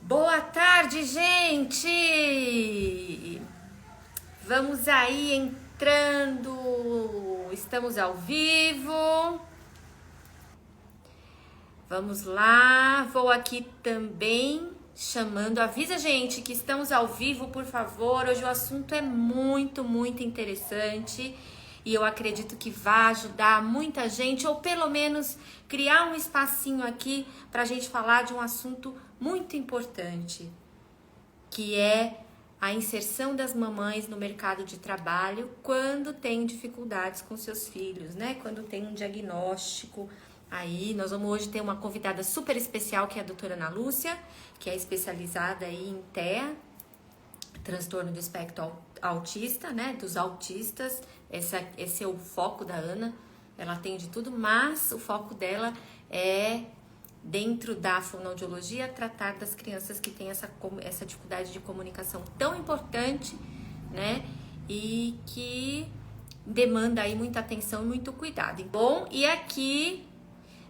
Boa tarde, gente! Vamos aí entrando, estamos ao vivo. Vamos lá, vou aqui também chamando, avisa gente que estamos ao vivo, por favor. Hoje o assunto é muito interessante e eu acredito que vai ajudar muita gente, ou pelo menos criar um espacinho aqui para a gente falar de um assunto muito importante, que é a inserção das mamães no mercado de trabalho quando tem dificuldades com seus filhos, né? Quando tem um diagnóstico. Aí, nós vamos hoje ter uma convidada super especial, que é a doutora Ana Lúcia, que é especializada aí em TEA, transtorno do espectro autista, né? Dos autistas. Esse é o foco da Ana. Ela atende tudo, mas o foco dela é, dentro da fonoaudiologia, tratar das crianças que têm essa dificuldade de comunicação tão importante, né? E que demanda aí muita atenção e muito cuidado. Bom, e aqui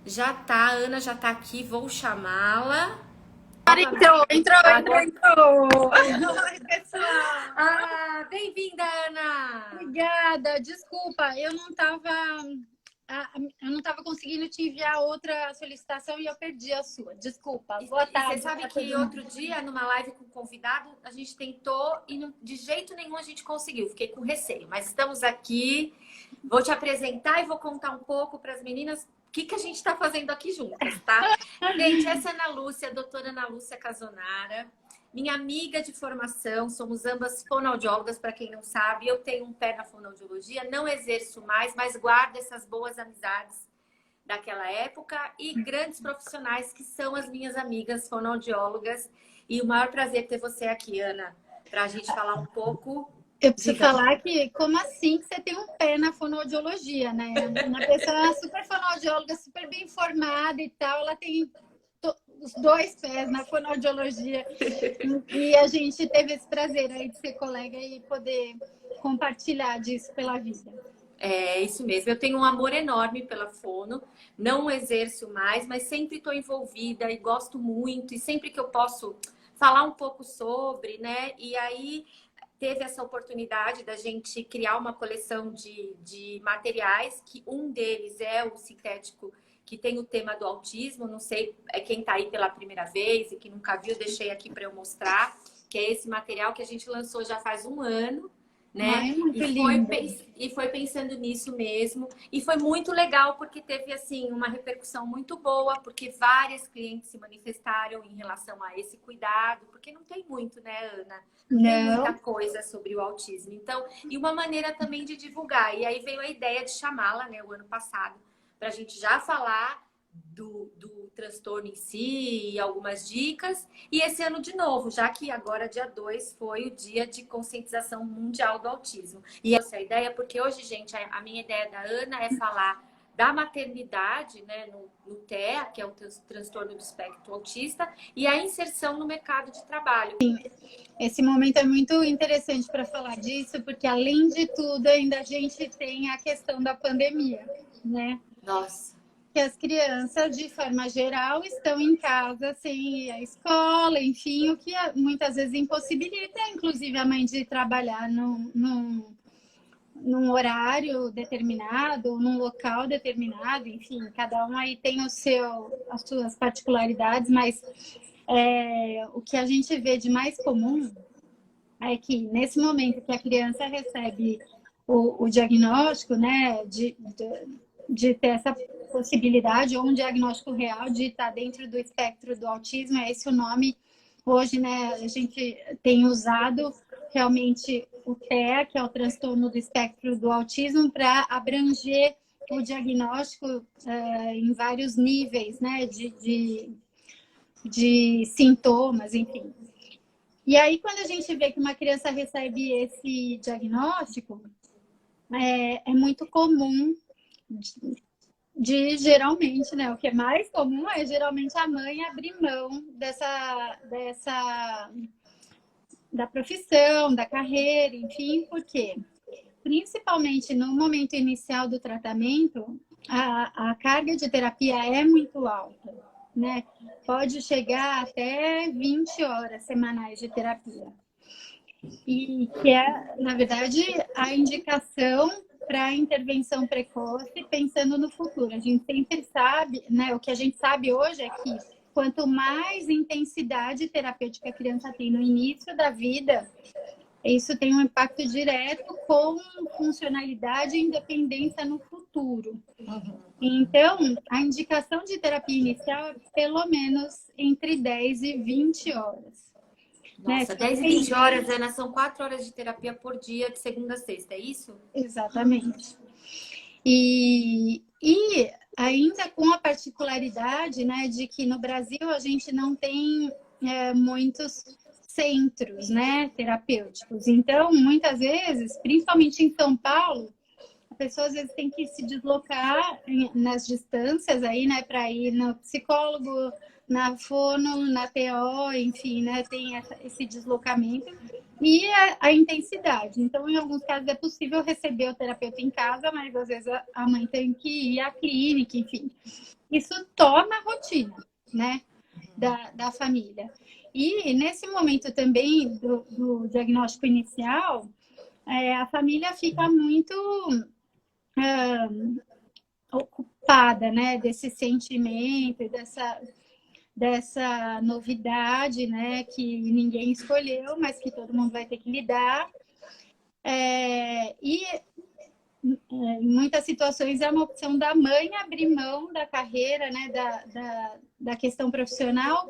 já tá, a Ana já tá aqui, vou chamá-la. Entrou. Oi, pessoal. Bem-vinda, Ana! Obrigada. Desculpa, eu não tava conseguindo te enviar outra solicitação e eu perdi a sua. Desculpa. Boa tarde. Você sabe que outro dia, numa live com convidado, a gente tentou e de jeito nenhum a gente conseguiu. Fiquei com receio, mas estamos aqui. Vou te apresentar e vou contar um pouco para as meninas o que a gente está fazendo aqui juntas, tá? Gente, essa é a Ana Lúcia, a doutora Ana Lúcia Casonara, minha amiga de formação, somos ambas fonoaudiólogas, para quem não sabe. Eu tenho um pé na fonoaudiologia, não exerço mais, mas guardo essas boas amizades daquela época e grandes profissionais que são as minhas amigas fonoaudiólogas. E o maior prazer ter você aqui, Ana, para a gente falar um pouco. Eu preciso falar que, como assim que você tem um pé na fonoaudiologia, né? Uma pessoa super fonoaudióloga, super bem formada e tal, ela tem os dois pés na fonoaudiologia. E a gente teve esse prazer aí de ser colega e poder compartilhar disso pela vida. É isso mesmo, eu tenho um amor enorme pela fono, não exerço mais, mas sempre estou envolvida e gosto muito, e sempre que eu posso falar um pouco sobre, né? E aí teve essa oportunidade da gente criar uma coleção de materiais, que um deles é o sintético, que tem o tema do autismo. Não sei, é quem está aí pela primeira vez e que nunca viu, deixei aqui para eu mostrar, que é esse material que a gente lançou já faz um ano, né? Ai, muito lindo. E foi pensando nisso mesmo. E foi muito legal, porque teve, assim, uma repercussão muito boa, porque várias clientes se manifestaram em relação a esse cuidado, porque não tem muito, né, Ana? Não tem muita coisa sobre o autismo. Então, e uma maneira também de divulgar. E aí veio a ideia de chamá-la, né, o ano passado, para a gente já falar do transtorno em si e algumas dicas. E esse ano de novo, já que agora, dia 2, foi o dia de conscientização mundial do autismo. E essa é a ideia, porque hoje, gente, a minha ideia da Ana é falar da maternidade, né, no TEA, que é o transtorno do espectro autista, e a inserção no mercado de trabalho. Esse momento é muito interessante para falar disso, porque além de tudo, ainda a gente tem a questão da pandemia, né? Nossa. Que as crianças, de forma geral, estão em casa sem ir à escola, enfim, o que muitas vezes impossibilita, inclusive, a mãe de trabalhar num horário determinado, num local determinado, enfim, cada um aí tem as suas particularidades, mas o que a gente vê de mais comum é que, nesse momento que a criança recebe o diagnóstico, né, de ter essa possibilidade, ou um diagnóstico real de estar dentro do espectro do autismo, é esse o nome. Hoje, né, a gente tem usado realmente o TEA, que é o transtorno do espectro do autismo, para abranger o diagnóstico em vários níveis, né, de sintomas, enfim. E aí, quando a gente vê que uma criança recebe esse diagnóstico, é muito comum geralmente, né? O que é mais comum é geralmente a mãe abrir mão da profissão, da carreira, enfim, porque principalmente no momento inicial do tratamento, a carga de terapia é muito alta, né, pode chegar até 20 horas semanais de terapia. E que é, na verdade, a indicação para a intervenção precoce, pensando no futuro. A gente sempre sabe, né, o que a gente sabe hoje é que quanto mais intensidade terapêutica a criança tem no início da vida, isso tem um impacto direto com funcionalidade e independência no futuro. Então, a indicação de terapia inicial é pelo menos entre 10 e 20 horas. Nossa, 10 e 20 horas, Ana, são 4 horas de terapia por dia, de segunda a sexta, é isso? Exatamente. E ainda com a particularidade, né, de que no Brasil a gente não tem muitos centros, né, terapêuticos. Então, muitas vezes, principalmente em São Paulo, a pessoa às vezes tem que se deslocar nas distâncias aí, né, para ir no psicólogo, na fono, na TO, enfim, né, tem esse deslocamento e a intensidade. Então, em alguns casos é possível receber o terapeuta em casa, mas às vezes a mãe tem que ir à clínica, enfim. Isso torna a rotina, né, da família. E nesse momento também do diagnóstico inicial, a família fica muito ocupada, né, desse sentimento, dessa novidade, né, que ninguém escolheu, mas que todo mundo vai ter que lidar. E em muitas situações é uma opção da mãe abrir mão da carreira, né, da questão profissional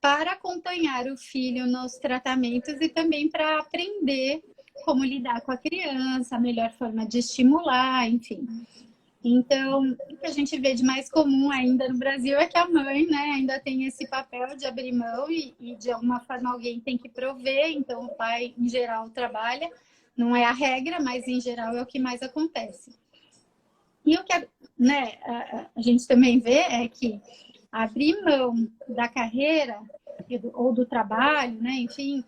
para acompanhar o filho nos tratamentos e também para aprender como lidar com a criança, a melhor forma de estimular, enfim. Então, o que a gente vê de mais comum ainda no Brasil é que a mãe, né, ainda tem esse papel de abrir mão e de alguma forma alguém tem que prover, então o pai, em geral, trabalha. Não é a regra, mas em geral é o que mais acontece. E o que né, a gente também vê é que abrir mão da carreira ou do trabalho, né, enfim,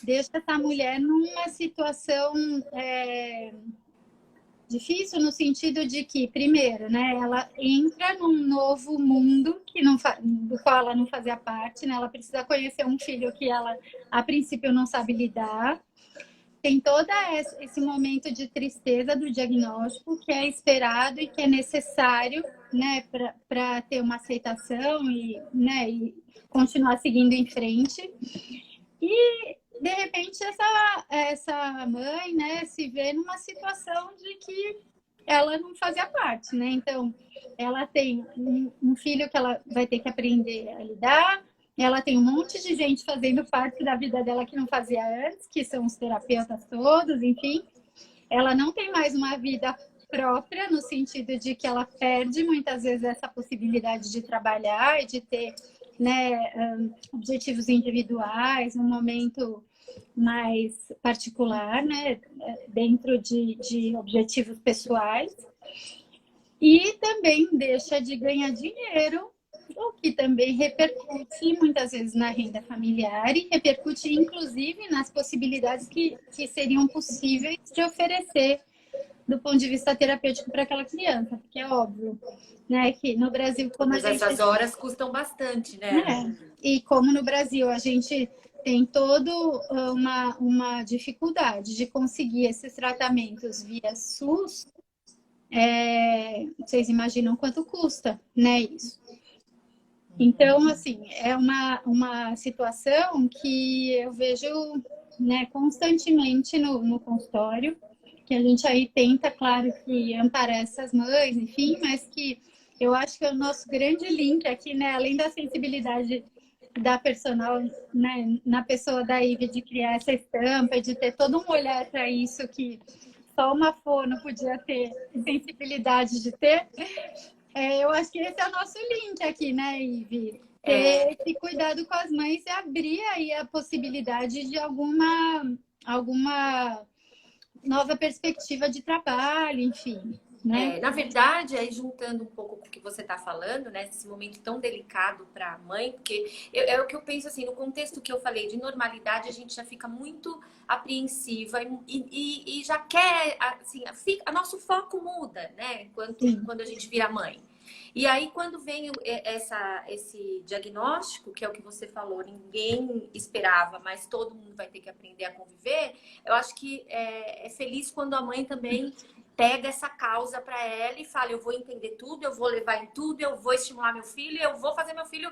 deixa essa mulher numa situação difícil no sentido de que, primeiro, né, ela entra num novo mundo do qual ela não fazia parte, né, ela precisa conhecer um filho que ela, a princípio, não sabe lidar. Tem todo esse momento de tristeza do diagnóstico que é esperado e que é necessário, né, para ter uma aceitação né, e continuar seguindo em frente. E, de repente, essa mãe, né, se vê numa situação de que ela não fazia parte, né? Então, ela tem um filho que ela vai ter que aprender a lidar, ela tem um monte de gente fazendo parte da vida dela que não fazia antes, que são os terapeutas todos, enfim. Ela não tem mais uma vida própria, no sentido de que ela perde muitas vezes essa possibilidade de trabalhar e de ter, né, objetivos individuais, um momento mais particular, né, dentro de objetivos pessoais. E também deixa de ganhar dinheiro, o que também repercute muitas vezes na renda familiar e repercute inclusive nas possibilidades que seriam possíveis de oferecer do ponto de vista terapêutico para aquela criança, porque é óbvio, né, que no Brasil, como mas essas horas custam bastante, né? E como no Brasil a gente tem toda uma dificuldade de conseguir esses tratamentos via SUS, vocês imaginam quanto custa, né, isso? Então, assim, é uma situação que eu vejo, né, constantemente no consultório, que a gente aí tenta, claro, que amparar essas mães, enfim, mas que eu acho que é o nosso grande link aqui, né, além da sensibilidade da personal, né, na pessoa da Ivy, de criar essa estampa, de ter todo um olhar para isso que só uma fono podia ter sensibilidade de ter. Eu acho que esse é o nosso link aqui, né, Ivy? Ter esse cuidado com as mães e abrir aí a possibilidade de alguma nova perspectiva de trabalho, enfim. Né? Na verdade, aí juntando um pouco com o que você está falando, né? Esse momento tão delicado para a mãe, porque é o que eu penso assim, no contexto que eu falei de normalidade, a gente já fica muito apreensiva e já quer, assim, nosso foco muda, né? Quando a gente vira mãe. E aí, quando vem esse diagnóstico, que é o que você falou, ninguém esperava, mas todo mundo vai ter que aprender a conviver, eu acho que é feliz quando a mãe também pega essa causa para ela e fala: eu vou entender tudo, eu vou levar em tudo, eu vou estimular meu filho, eu vou fazer meu filho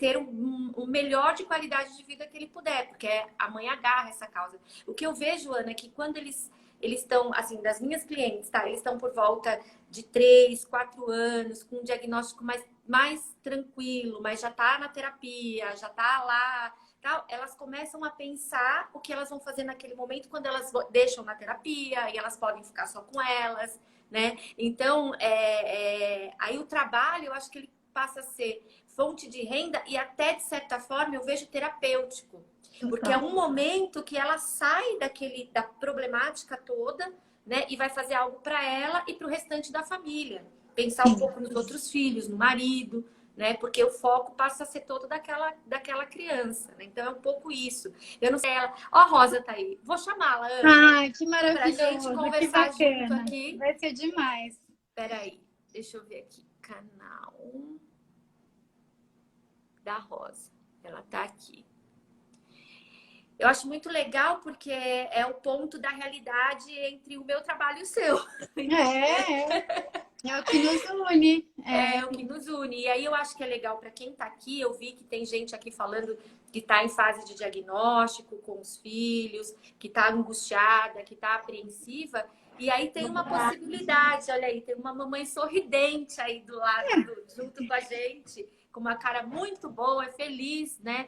ter o melhor de qualidade de vida que ele puder, porque a mãe agarra essa causa. O que eu vejo, Ana, é que quando eles estão, assim, das minhas clientes, tá? Eles estão por volta de 3, 4 anos, com um diagnóstico mais tranquilo, mas já tá na terapia, já tá lá, tal. Elas começam a pensar o que elas vão fazer naquele momento quando elas deixam na terapia e elas podem ficar só com elas, né? Então, aí o trabalho, eu acho que ele passa a ser fonte de renda e até, de certa forma, eu vejo terapêutico. Porque é um momento que ela sai da problemática toda, né? E vai fazer algo para ela e para o restante da família. Pensar um pouco nos outros filhos, no marido, né? Porque o foco passa a ser todo daquela criança, né? Então é um pouco isso. Eu não sei ela. Ó, a Rosa tá aí. Vou chamá-la, Ana, Ai, que pra gente maravilhoso, que conversar junto bacana. aqui. Vai ser demais. Peraí, deixa eu ver aqui. Canal da Rosa. Ela tá aqui. Eu acho muito legal porque é o ponto da realidade entre o meu trabalho e o seu. É o que nos une. É o que nos une. E aí eu acho que é legal para quem está aqui. Eu vi que tem gente aqui falando que está em fase de diagnóstico com os filhos, que está angustiada, que está apreensiva. E aí tem uma possibilidade, olha aí, tem uma mamãe sorridente aí do lado, junto com a gente, com uma cara muito boa, é feliz, né?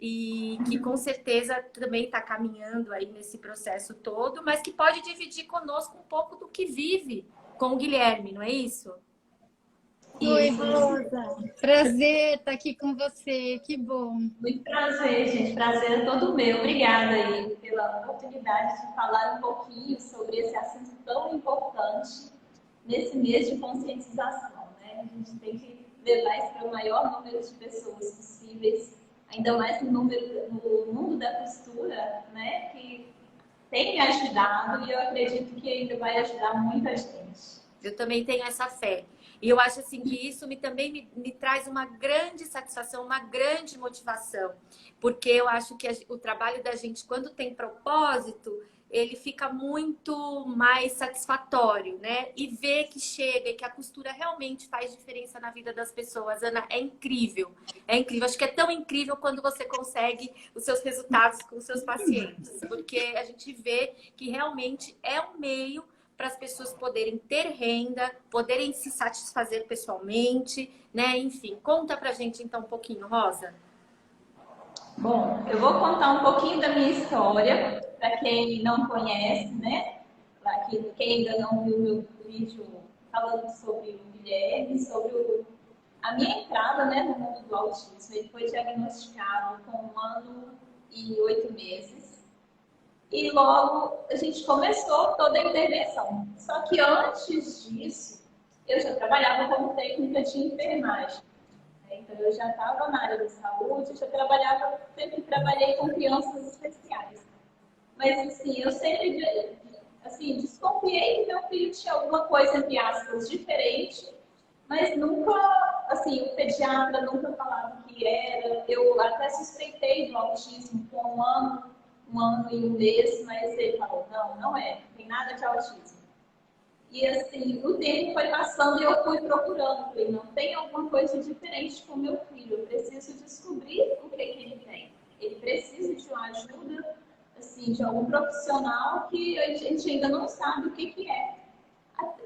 E que com certeza também está caminhando aí nesse processo todo, mas que pode dividir conosco um pouco do que vive com o Guilherme, não é isso? Oi, Rosa. Prazer estar aqui com você. Que bom. Muito prazer, gente. Prazer é todo meu. Obrigada aí pela oportunidade de falar um pouquinho sobre esse assunto tão importante nesse mês de conscientização, né? A gente tem que levar isso para o maior número de pessoas possíveis, ainda mais no mundo da costura, né? Que tem me ajudado e eu acredito que ainda vai ajudar muita gente. Eu também tenho essa fé. E eu acho assim que isso também me traz uma grande satisfação, uma grande motivação. Porque eu acho que o trabalho da gente, quando tem propósito, ele fica muito mais satisfatório, né? E ver que chega e que a costura realmente faz diferença na vida das pessoas, Ana, é incrível. É incrível. Acho que é tão incrível quando você consegue os seus resultados com os seus pacientes. Porque a gente vê que realmente é um meio para as pessoas poderem ter renda, poderem se satisfazer pessoalmente, né? Enfim, conta pra gente então um pouquinho, Rosa. Bom, eu vou contar um pouquinho da minha história, para quem não conhece, né? Para quem ainda não viu meu vídeo falando sobre o Guilherme, sobre a minha entrada, né, no mundo do autismo. Ele foi diagnosticado com 1 ano e 8 meses. E logo a gente começou toda a intervenção. Só que antes disso, eu já trabalhava como técnica de enfermagem. Então eu já estava na área da saúde, sempre trabalhei com crianças especiais. Mas assim, eu sempre desconfiei que meu filho tinha alguma coisa, entre aspas, diferente, mas nunca, assim, o pediatra nunca falava que era. Eu até suspeitei do autismo com 1 ano e 1 mês, mas ele falou, não é, não tem nada de autismo. E assim, o tempo foi passando e eu fui procurando, falei, não tem alguma coisa diferente com meu filho, eu preciso descobrir o que ele tem. Ele precisa de uma ajuda, assim, de algum profissional que a gente ainda não sabe o que é.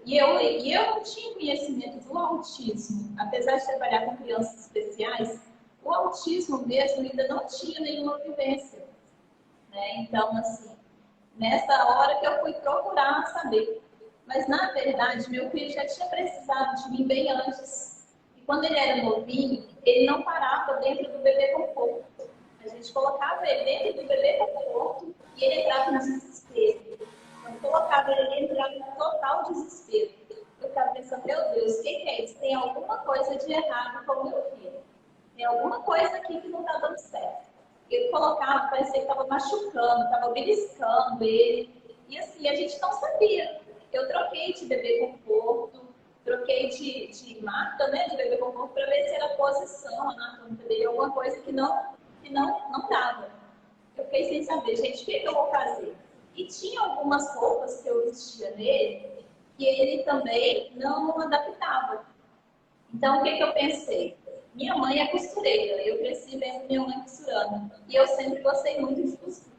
E eu não tinha conhecimento do autismo, apesar de trabalhar com crianças especiais, o autismo mesmo ainda não tinha nenhuma vivência. Né? Então, assim, nessa hora que eu fui procurar saber. Mas, na verdade, meu filho já tinha precisado de mim bem antes. E quando ele era novinho, ele não parava dentro do bebê conforto. A gente colocava ele dentro do bebê conforto e ele entrava no desespero. Quando colocava ele entrava no total desespero. Eu ficava pensando, meu Deus, o que é isso? Tem alguma coisa de errado com o meu filho. Tem alguma coisa aqui que não está dando certo. Ele colocava, parecia que estava machucando, estava beliscando ele. E assim, a gente não sabia. Eu troquei de bebê conforto, troquei de marca, né, de bebê conforto, para ver se era a posição anatômica dele, alguma coisa que não dava. Eu fiquei sem saber, gente, o que eu vou fazer? E tinha algumas roupas que eu vestia nele que ele também não adaptava. Então, o que eu pensei? Minha mãe é costureira, eu cresci vendo minha mãe costurando. E eu sempre gostei muito de costura.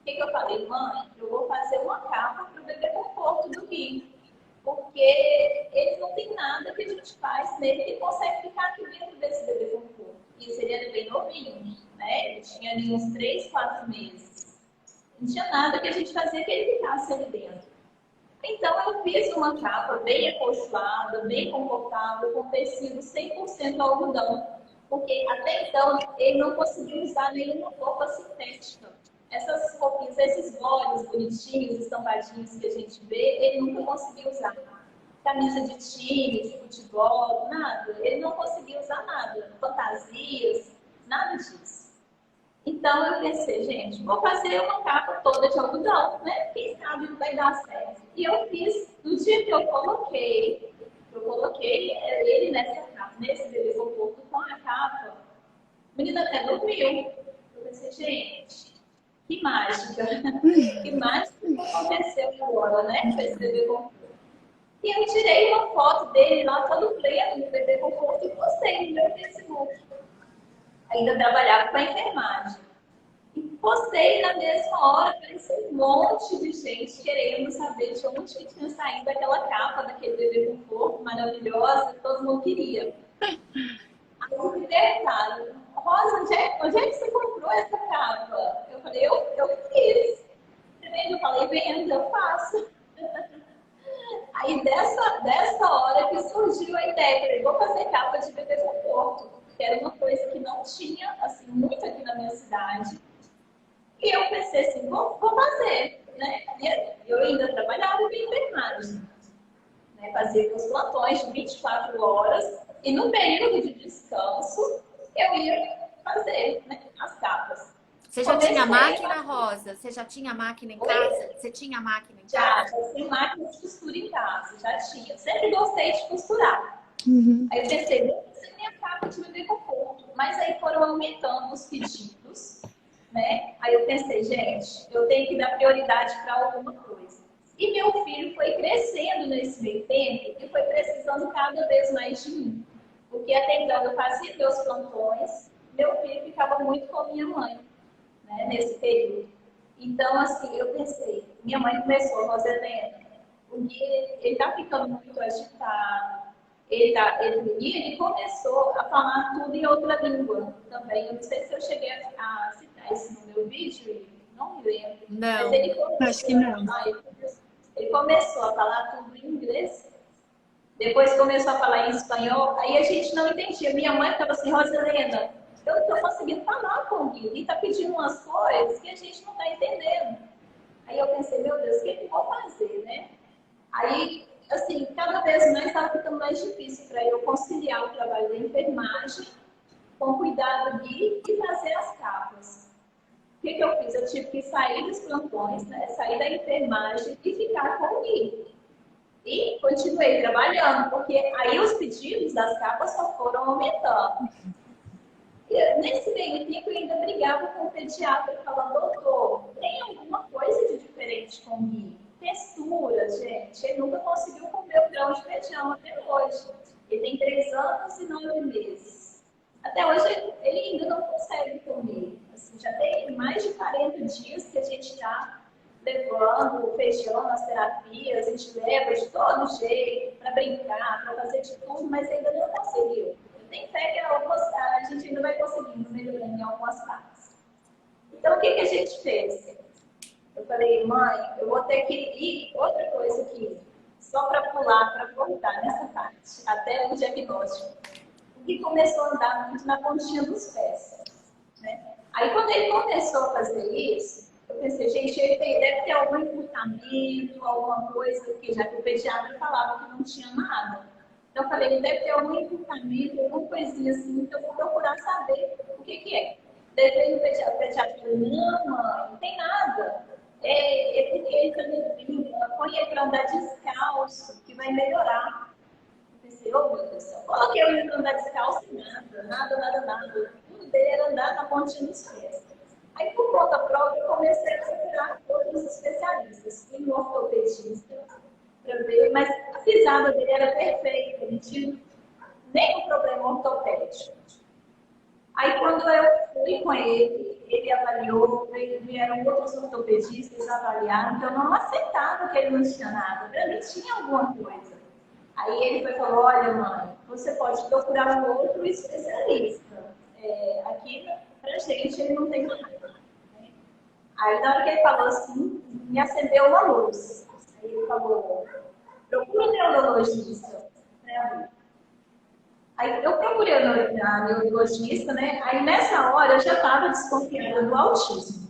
O que eu falei? Mãe, eu vou fazer uma capa para o bebê conforto do Gui. Porque ele não tem nada que a gente faz nele que consegue ficar aqui dentro desse bebê conforto. E seria ele bem novinho, né? Ele tinha ali uns 3, 4 meses. Não tinha nada que a gente fazia que ele ficasse ali dentro. Então, eu fiz uma capa bem acolchoada, bem confortável, com tecido 100% algodão. Porque até então, ele não conseguia usar nenhuma roupa sintética. Essas roupinhas, esses olhos bonitinhos, estampadinhos que a gente vê, ele nunca conseguia usar. Camisa de time, de futebol, nada. Ele não conseguia usar nada. Fantasias, nada disso. Então eu pensei, gente, vou fazer uma capa toda de algodão, né? Quem sabe vai dar certo. E eu fiz, no dia que eu coloquei ele nessa capa, nesse bebê conforto com a capa, a menina até dormiu. Eu pensei, gente, que mágica. Que mágica que aconteceu agora, né? Com esse bebê conforto. E eu tirei uma foto dele lá, todo preto, no bebê conforto, e postei no meu Facebook. Ainda trabalhava com a enfermagem. E postei na mesma hora, apareceu um monte de gente querendo saber de onde que tinha saído aquela capa daquele bebê conforto maravilhosa que todo mundo queria. Aí me perguntaram, Rosa, onde é que você comprou essa capa? Eu falei, eu fiz. Eu falei, vendo, eu faço. Aí dessa hora que surgiu a ideia, falei, vou fazer capa de bebê conforto, que era uma coisa que não tinha, assim, muito aqui na minha cidade. E eu pensei assim, vou fazer, né? E eu ainda trabalhava em enfermagem, né? Fazia meus plantões de 24 horas e no período de descanso eu ia fazer, né, as capas. Você já tinha máquina, Rosa? Você já tinha máquina em casa? Você tinha máquina em casa? Já tinha máquina de costura em casa, já tinha. Sempre gostei de costurar. Aí eu pensei, vou fazer minha capa de bebê conforto. Mas aí foram aumentando os pedidos, né? Aí eu pensei, gente, eu tenho que dar prioridade para alguma coisa. E meu filho foi crescendo nesse meio tempo e foi precisando cada vez mais de mim. Porque até então eu fazia meus plantões, meu filho ficava muito com minha mãe, né, nesse período. Então, assim, eu pensei, minha mãe começou, Roselena, porque ele tá ficando muito agitado, ele começou a falar tudo em outra língua também. Eu não sei se eu cheguei a citar isso no meu vídeo, não me lembro. Não. Mas ele começou, Acho que não. Ele começou a falar tudo em inglês, depois começou a falar em espanhol, aí a gente não entendia. Minha mãe ficava assim, Roselena, eu não estou conseguindo falar com ele, ele está pedindo umas coisas que a gente não está entendendo. Aí eu pensei, meu Deus, o que eu vou fazer, né? Aí, assim, cada vez mais estava ficando mais difícil para eu conciliar o trabalho da enfermagem com cuidado de e fazer as capas. O que eu fiz? Eu tive que sair dos plantões, né? Sair da enfermagem e ficar com ele. E continuei trabalhando, porque aí os pedidos das capas só foram aumentando. Nesse meio tempo, eu ainda brigava com o pediatra, falando, doutor, tem alguma coisa de diferente comigo? Textura, gente. Ele nunca conseguiu comer o grão de feijão até hoje. Ele tem 3 anos e 9 meses. Até hoje, ele ainda não consegue comer. Assim, já tem mais de 40 dias que a gente está levando o feijão nas terapias, a gente leva de todo jeito, para brincar, para fazer de tudo, mas ainda não conseguiu. Tem fé que a gente ainda vai conseguindo melhorar em algumas partes. Então, o que a gente fez? Eu falei, mãe, eu vou ter que ir. Outra coisa aqui, só para pular, para voltar nessa parte, até o diagnóstico. E começou a andar muito na pontinha dos pés. Né? Aí, quando ele começou a fazer isso, eu pensei, gente, ele deve ter algum encurtamento, alguma coisa, que já que o pediatra falava que não tinha nada. Então, eu falei, ele deve ter algum encurtamento, alguma coisinha assim, então eu vou procurar saber o que é. Daí o pediatra falou, não, mãe, não tem nada. É porque ele também põe ele para andar descalço, que vai melhorar. aconteceu, meu Deus do céu? Coloquei o menino andar descalço e nada. Tudo dele era andar na pontinha dos pés. Aí, por conta própria, eu comecei a procurar outros especialistas. Fui no ortopedista para ver, mas a pisada dele era perfeita, não tinha nenhum problema ortopédico. Aí, quando eu fui com ele avaliou, vieram outros ortopedistas avaliaram, que eu não aceitava que ele não tinha nada. Para mim, tinha alguma coisa. Aí ele falou, olha, mãe, você pode procurar um outro especialista. Aqui, pra gente, ele não tem nada. Aí, na hora que ele falou assim, me acendeu uma luz. Aí ele falou, procura um neurologista. Aí eu procurei a neurologista, né? Aí nessa hora eu já estava desconfiada do autismo.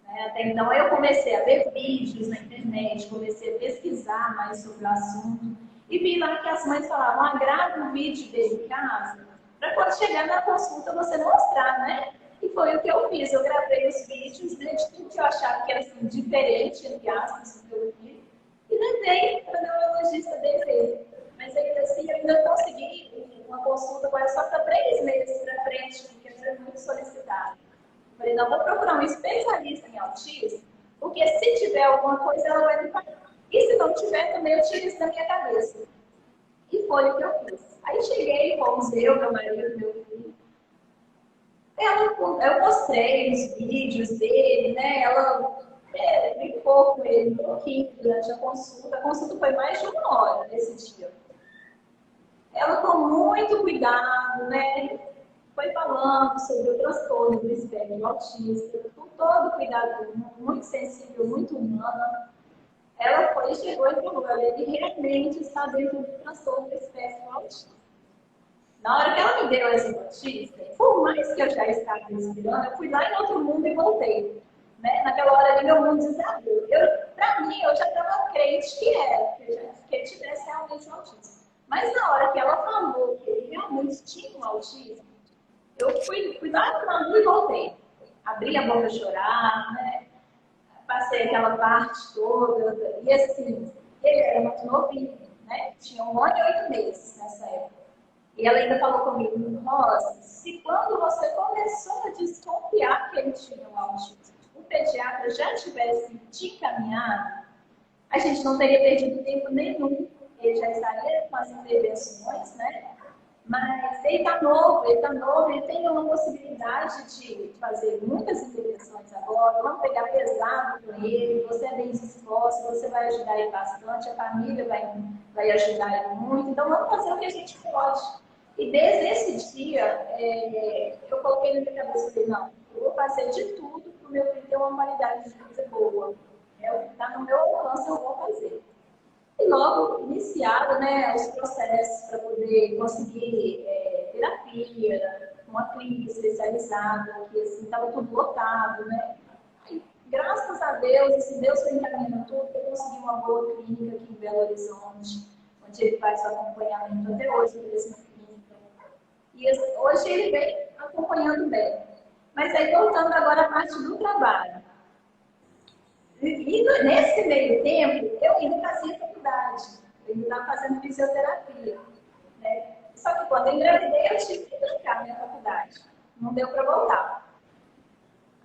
Né? Até então eu comecei a ver vídeos na internet, comecei a pesquisar mais sobre o assunto e vi lá que as mães falavam, grava um vídeo dele em casa, para quando chegar na consulta você mostrar, né? E foi o que eu fiz, eu gravei os vídeos, né, de tudo que eu achava que era assim, diferente, entre aspas, do que eu vi, e levei para o neurologista dele. Mas ainda assim, eu ainda consegui uma consulta quase só para 3 meses para frente, porque foi muito solicitado. Falei, não, vou procurar um especialista em autismo, porque se tiver alguma coisa, ela vai me falar. E se não tiver, também eu tiro isso da minha cabeça. E foi o que eu fiz. Aí cheguei, fomos eu, meu marido, meu filho. Eu mostrei os vídeos dele, né? Ela brincou com ele um pouquinho durante a consulta. A consulta foi mais de 1 hora nesse dia. Ela com muito cuidado, né? Foi falando sobre o transtorno do espectro autista, com todo cuidado, muito sensível, muito humana. Ela foi, chegou e falou, ele realmente está dentro do transtorno do espectro autista. Na hora que ela me deu essa notícia, por mais que eu já estava respirando, eu fui lá em outro mundo e voltei. Né? Naquela hora ali, meu mundo desabou. Para mim, eu já estava crente que era, que ele tivesse realmente um autismo. Mas na hora que ela falou que ele realmente tinha um autismo, eu fui lá na rua e voltei. Abri a boca a chorar, né? Passei aquela parte toda. E assim, ele era muito novinho, né? Tinha 1 ano e 8 meses nessa época. E ela ainda falou comigo, Rosa, se quando você começou a desconfiar que ele tinha um autismo, o pediatra já tivesse te encaminhado, a gente não teria perdido tempo nenhum. Ele já estaria com as intervenções, né? Mas ele está novo, ele tem uma possibilidade de fazer muitas intervenções agora, vamos pegar pesado com ele, você é bem disposto, você vai ajudar ele bastante, a família vai ajudar ele muito, então vamos fazer o que a gente pode. E desde esse dia, eu coloquei na minha cabeça, falei, não, eu vou fazer de tudo para o meu filho ter uma qualidade de vida boa. O que está no meu alcance, eu vou fazer. E logo iniciaram, né, os processos para poder conseguir terapia, uma clínica especializada, que assim, estava tudo lotado, né? E, graças a Deus, assim, Deus foi encaminhando tudo, eu consegui uma boa clínica aqui em Belo Horizonte, onde ele faz o acompanhamento até hoje na mesma clínica. E assim, hoje ele vem acompanhando bem. Mas aí, voltando agora à parte do trabalho. E nesse meio tempo, eu ainda fazia faculdade, eu ainda estava fazendo fisioterapia. Né? Só que quando eu engravidei, eu tive que trancar minha faculdade. Não deu para voltar.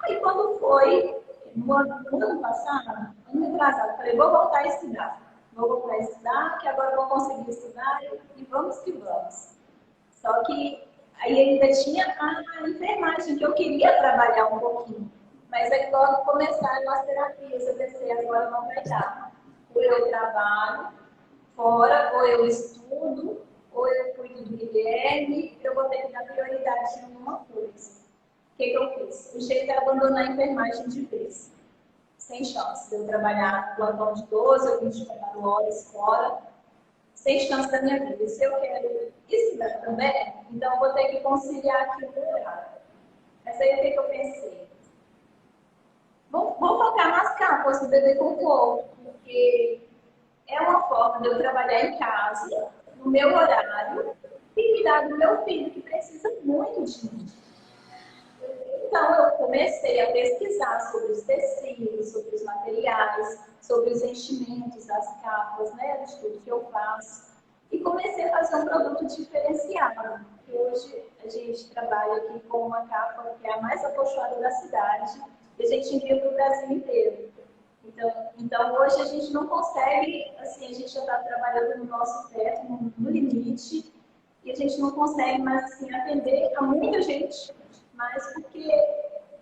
Aí quando foi, no ano passado, ano atrasado, falei, vou voltar a estudar. Vou voltar a estudar, que agora eu vou conseguir estudar e vamos que vamos. Só que aí ainda tinha a enfermagem, que eu queria trabalhar um pouquinho. Mas aí logo começaram as terapias, eu pensei, agora não vai dar. Ou eu trabalho fora, ou eu estudo, ou eu cuido do Guilherme, eu vou ter que dar prioridade em alguma coisa. O que eu fiz? O jeito é abandonar a enfermagem de vez. Sem chance de eu trabalhar plantão de 12 ou 24 horas fora, sem chance da minha vida. Se eu quero estudar também, então eu vou ter que conciliar aqui o meu horário. Mas aí o que eu pensei? Vou focar nas capas do bebê com corpo, porque é uma forma de eu trabalhar em casa, no meu horário, e cuidar do meu filho, que precisa muito de mim. Então, eu comecei a pesquisar sobre os tecidos, sobre os materiais, sobre os enchimentos das capas, né, de tudo que eu faço. E comecei a fazer um produto diferenciado. Hoje a gente trabalha aqui com uma capa que é a mais acolchoada da cidade e a gente envia para o Brasil inteiro. Então, hoje a gente não consegue, assim, a gente já está trabalhando no nosso teto, no limite, e a gente não consegue mais, assim, atender a muita gente, mas porque,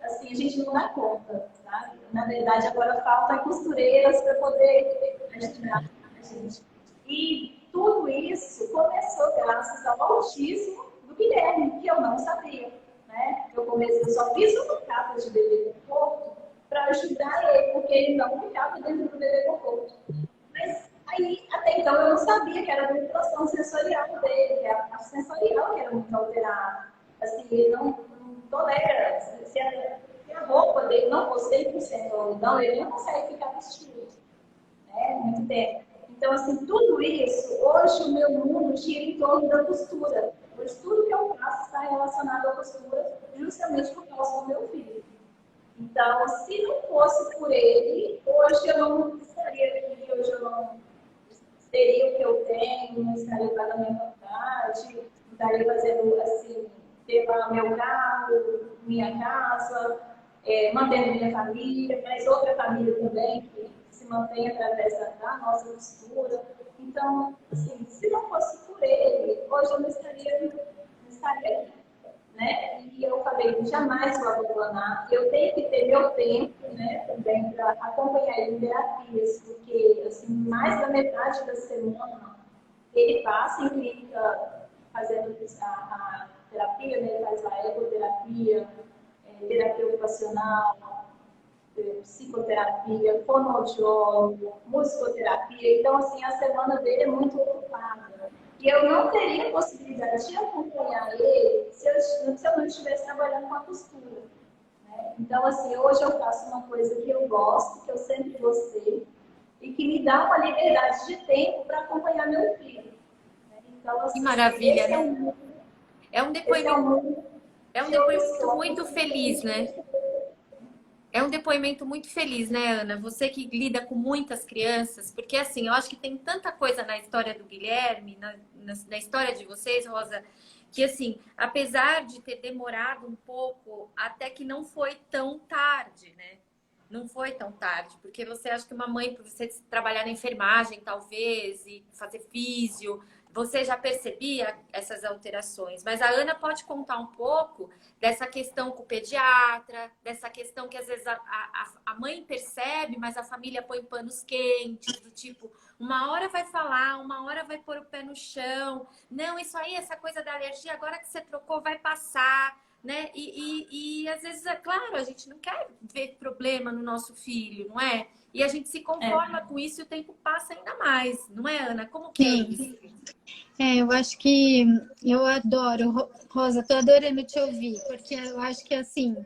assim, a gente não dá conta, sabe? Na verdade, agora falta costureiras para poder ajudar a gente. E tudo isso começou graças ao autismo do Guilherme, que eu não sabia, né? Eu só fiz uma capa de bebê conforto para ajudar ele, porque ele não ficava dentro do bebê conforto. Mas aí, até então, eu não sabia que era a vibração sensorial dele, que era a parte sensorial que era muito alterada. Assim, ele não tolera, se a roupa dele não for 100% algodão, ele não consegue ficar vestido, né? Muito tempo. Então, assim, tudo isso, hoje o meu mundo gira em torno da costura. Hoje tudo que eu faço está relacionado à costura, justamente por causa do meu filho. Então, se não fosse por ele, hoje eu não estaria aqui, hoje eu não teria o que eu tenho, não estaria pagando a minha faculdade, não estaria fazendo, assim, ter lá meu carro, minha casa, mantendo minha família, mas outra família também, que se mantém através da nossa costura. Então, assim, se não fosse por ele, hoje eu não estaria aqui, né? E eu falei, jamais vou abandonar. Eu tenho que ter meu tempo, né, também para acompanhar ele em terapias, porque, assim, mais da metade da semana ele passa em clínica fazendo a terapia, né? Ele faz a ecoterapia, terapia ocupacional, psicoterapia, fonoaudiólogo, musicoterapia. Então, assim, a semana dele é muito ocupada. E eu não teria possibilidade de acompanhar ele se eu não estivesse trabalhando com a costura, né? Então, assim, hoje eu faço uma coisa que eu gosto, que eu sempre gostei, e que me dá uma liberdade de tempo para acompanhar meu filho, né? Então, assim, Que maravilha, né? É um esse é um mundo muito feliz, né? É um depoimento muito feliz, né, Ana? Você que lida com muitas crianças, porque assim, eu acho que tem tanta coisa na história do Guilherme, na história de vocês, Rosa, que assim, apesar de ter demorado um pouco, até que não foi tão tarde, né? Não foi tão tarde, porque você acha que uma mãe, por você trabalhar na enfermagem, talvez, e fazer físio, você já percebia essas alterações. Mas a Ana pode contar um pouco dessa questão com o pediatra, dessa questão que às vezes a mãe percebe, mas a família põe panos quentes, do tipo, uma hora vai falar, uma hora vai pôr o pé no chão. Não, isso aí, essa coisa da alergia, agora que você trocou, vai passar. Né? E às vezes, é claro, a gente não quer ver problema no nosso filho, não é? E a gente se conforma com isso e o tempo passa ainda mais, não é, Ana? Como que é isso? Eu acho que eu adoro, Rosa, tô adorando te ouvir, porque eu acho que assim,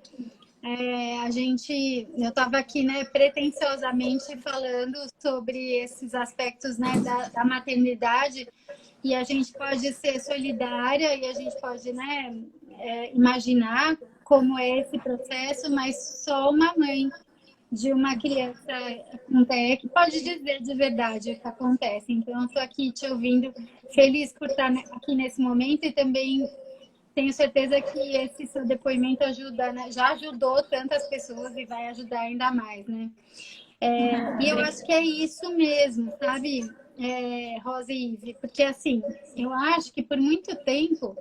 eu estava aqui, né, pretensiosamente falando sobre esses aspectos, né, da maternidade, e a gente pode ser solidária e a gente pode, né, imaginar como é esse processo, mas só uma mãe de uma criança com TEA pode dizer de verdade o que acontece. Então, eu estou aqui te ouvindo, feliz por estar aqui nesse momento e também tenho certeza que esse seu depoimento ajuda, né? Já ajudou tantas pessoas e vai ajudar ainda mais, né? E eu acho que é isso mesmo, sabe, Rosa e Ive? Porque, assim, eu acho que por muito tempo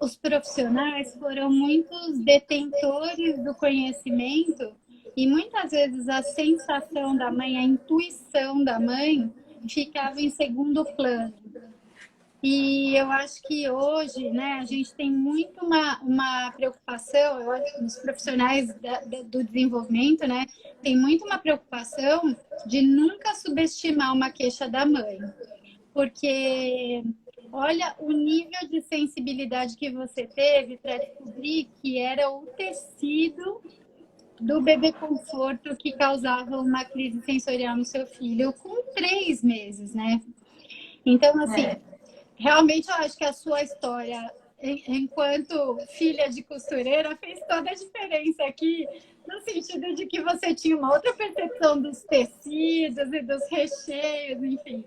os profissionais foram muitos detentores do conhecimento e muitas vezes a sensação da mãe, a intuição da mãe ficava em segundo plano. E eu acho que hoje, né, a gente tem muito uma preocupação, eu acho que os profissionais do desenvolvimento, né, tem muito uma preocupação de nunca subestimar uma queixa da mãe. Porque olha o nível de sensibilidade que você teve para descobrir que era o tecido do bebê conforto que causava uma crise sensorial no seu filho com 3 meses, né? Então, assim, realmente eu acho que a sua história, enquanto filha de costureira, fez toda a diferença aqui, no sentido de que você tinha uma outra percepção dos tecidos e dos recheios, enfim.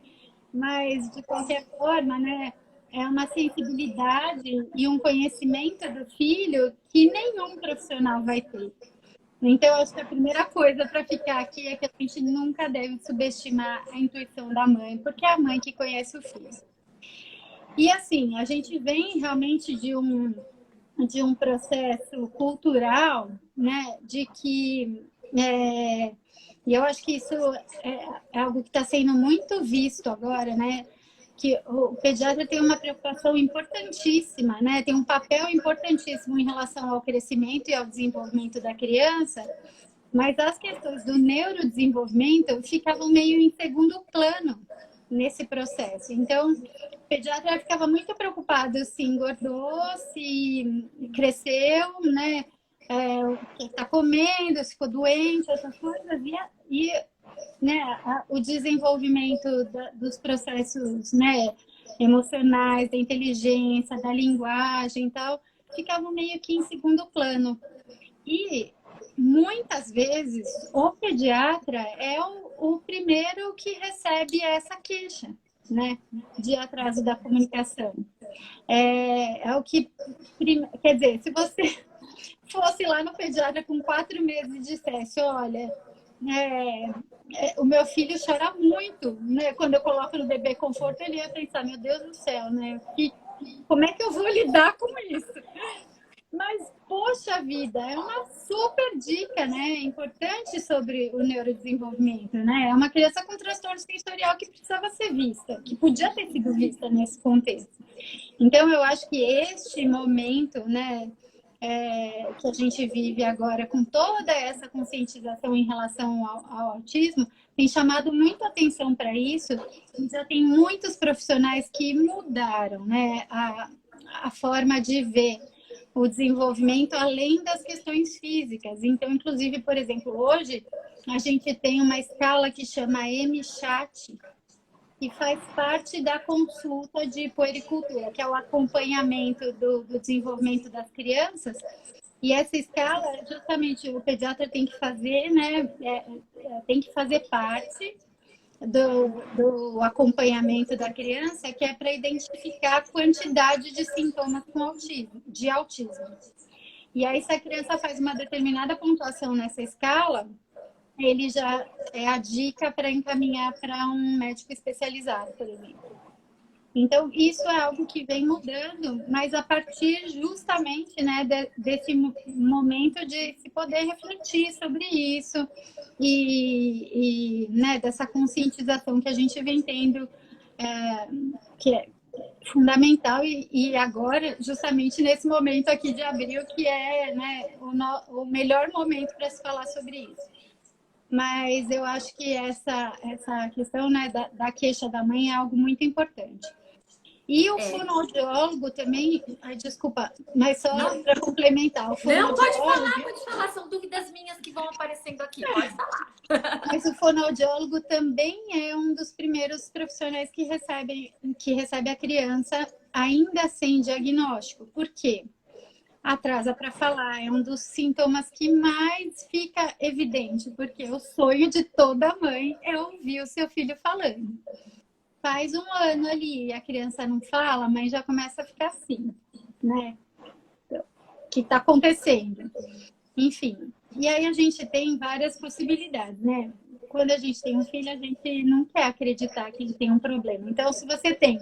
mas de qualquer forma, né, é uma sensibilidade e um conhecimento do filho que nenhum profissional vai ter. Então, acho que a primeira coisa para ficar aqui é que a gente nunca deve subestimar a intuição da mãe, porque é a mãe que conhece o filho. E assim, a gente vem realmente de um processo cultural, né, de que e eu acho que isso é algo que está sendo muito visto agora, né? Que o pediatra tem uma preocupação importantíssima, né? Tem um papel importantíssimo em relação ao crescimento e ao desenvolvimento da criança, mas as questões do neurodesenvolvimento ficavam meio em segundo plano nesse processo. Então, o pediatra ficava muito preocupado se engordou, se cresceu, né? O que está comendo, se ficou doente, essas coisas. E né, o desenvolvimento dos processos, né, emocionais, da inteligência, da linguagem e tal, ficavam meio que em segundo plano. E muitas vezes o pediatra é o primeiro que recebe essa queixa, né, de atraso da comunicação. É o que, quer dizer, se você fosse lá no pediatra com 4 meses e dissesse, olha, o meu filho chora muito, né? Quando eu coloco no bebê conforto, ele ia pensar, meu Deus do céu, né? Como é que eu vou lidar com isso? Mas, poxa vida, é uma super dica, né? Importante sobre o neurodesenvolvimento, né? É uma criança com transtorno sensorial que precisava ser vista, que podia ter sido vista nesse contexto. Então, eu acho que este momento, né, que a gente vive agora, com toda essa conscientização em relação ao autismo, tem chamado muita atenção para isso. Já tem muitos profissionais que mudaram, né, a forma de ver o desenvolvimento além das questões físicas. Então, inclusive, por exemplo, hoje a gente tem uma escala que chama M-Chat, que faz parte da consulta de puericultura, que é o acompanhamento do desenvolvimento das crianças. E essa escala, justamente, o pediatra tem que fazer, né? Tem que fazer parte do acompanhamento da criança, que é para identificar a quantidade de sintomas de autismo. E aí, se a criança faz uma determinada pontuação nessa escala, ele já é a dica para encaminhar para um médico especializado, por exemplo. Então, isso é algo que vem mudando, mas a partir justamente, né, desse momento de se poder refletir sobre isso e né, dessa conscientização que a gente vem tendo, que é fundamental e agora, justamente nesse momento aqui de abril, que é, né, o melhor momento para se falar sobre isso. Mas eu acho que essa questão, né, da queixa da mãe é algo muito importante. E o fonoaudiólogo também, desculpa, mas só para complementar. Não, pode falar, são dúvidas minhas que vão aparecendo aqui, pode falar. Mas o fonoaudiólogo também é um dos primeiros profissionais que recebe a criança ainda sem diagnóstico. Por quê? Atrasa para falar, é um dos sintomas que mais fica evidente, porque o sonho de toda mãe é ouvir o seu filho falando. Faz 1 ano ali, a criança não fala, mas já começa a ficar assim, né? O que está acontecendo? Enfim, e aí a gente tem várias possibilidades, né? Quando a gente tem um filho, a gente não quer acreditar que ele tem um problema. Então, se você tem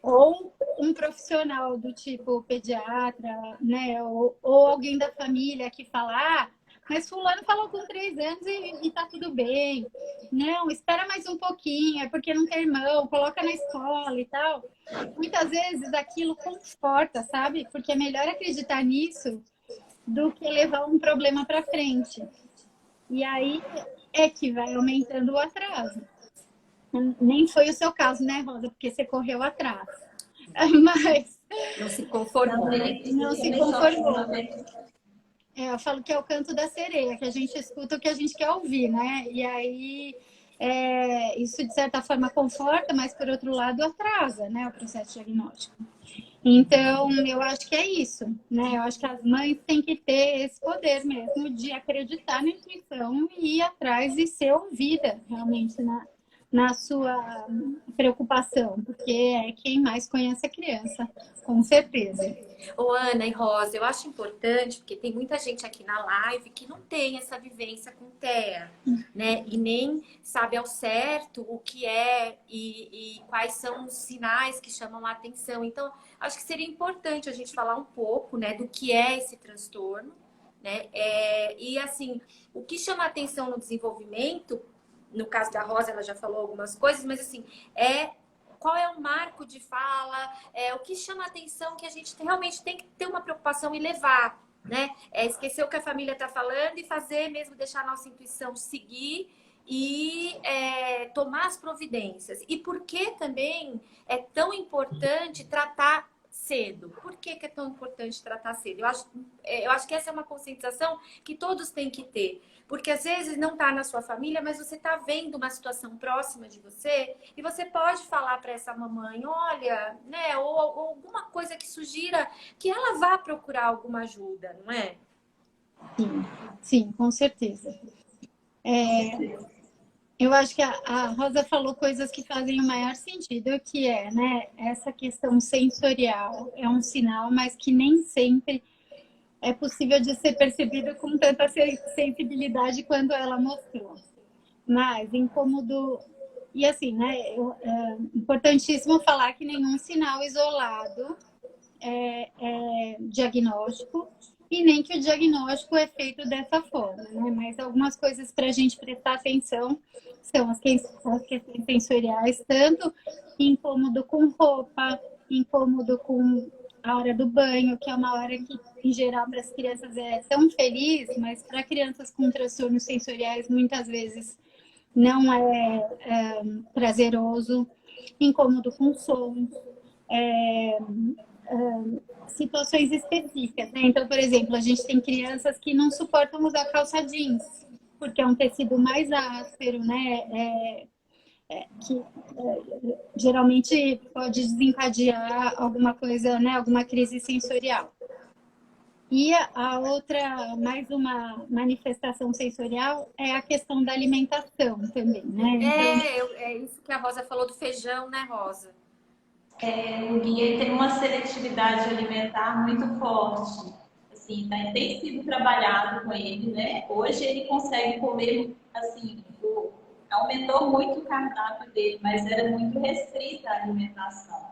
ou um profissional do tipo pediatra, né, ou alguém da família que fala, mas fulano falou com 3 anos e tá tudo bem. Não, espera mais um pouquinho, é porque não tem irmão, coloca na escola e tal. Muitas vezes aquilo conforta, sabe? Porque é melhor acreditar nisso do que levar um problema para frente. E aí é que vai aumentando o atraso. Nem foi o seu caso, né, Rosa? Porque você correu atrás. Mas não se conformou. Não se conformou. Eu falo que é o canto da sereia, que a gente escuta o que a gente quer ouvir, né? E aí isso, de certa forma, conforta, mas, por outro lado, atrasa, né, o processo diagnóstico. Então, eu acho que é isso, né? Eu acho que as mães têm que ter esse poder mesmo de acreditar na intuição e ir atrás e ser ouvida, realmente, na sua preocupação, porque é quem mais conhece a criança, com certeza. Ô, Ana e Rosa, eu acho importante, porque tem muita gente aqui na live que não tem essa vivência com TEA, né? E nem sabe ao certo o que é e quais são os sinais que chamam a atenção. Então, acho que seria importante a gente falar um pouco, né, do que é esse transtorno, né? E assim, o que chama a atenção no desenvolvimento, no caso da Rosa, ela já falou algumas coisas, mas assim, qual é o marco de fala, o que chama a atenção que a gente realmente tem que ter uma preocupação e levar, né? Esquecer o que a família está falando e fazer mesmo, deixar a nossa intuição seguir e tomar as providências. E por que também é tão importante tratar cedo? Por que é tão importante tratar cedo? Eu acho que essa é uma conscientização que todos têm que ter. Porque às vezes não está na sua família, mas você está vendo uma situação próxima de você e você pode falar para essa mamãe, olha, né, ou alguma coisa que sugira que ela vá procurar alguma ajuda, não é? Sim, com certeza. Eu acho que a Rosa falou coisas que fazem o maior sentido, que é, né, essa questão sensorial é um sinal, mas que nem sempre é possível de ser percebido com tanta sensibilidade quanto ela mostrou. Mas incômodo. E assim, né? É importantíssimo falar que nenhum sinal isolado é diagnóstico e nem que o diagnóstico é feito dessa forma, né? Mas algumas coisas para a gente prestar atenção são as questões sensoriais, tanto incômodo com roupa, incômodo com a hora do banho, que é uma hora que, em geral, para as crianças é tão feliz, mas para crianças com transtornos sensoriais, muitas vezes não é prazeroso, incômodo com som, situações específicas, né? Então, por exemplo, a gente tem crianças que não suportam usar calça jeans, porque é um tecido mais áspero, né? Que geralmente pode desencadear alguma coisa, né? Alguma crise sensorial. E a outra, mais uma manifestação sensorial, é a questão da alimentação também, né? Então... É isso que a Rosa falou do feijão, né, Rosa? O Gui tem uma seletividade alimentar muito forte. Assim, tem sido trabalhado com ele, né? Hoje ele consegue comer, assim, aumentou muito o cardápio dele, mas era muito restrita a alimentação.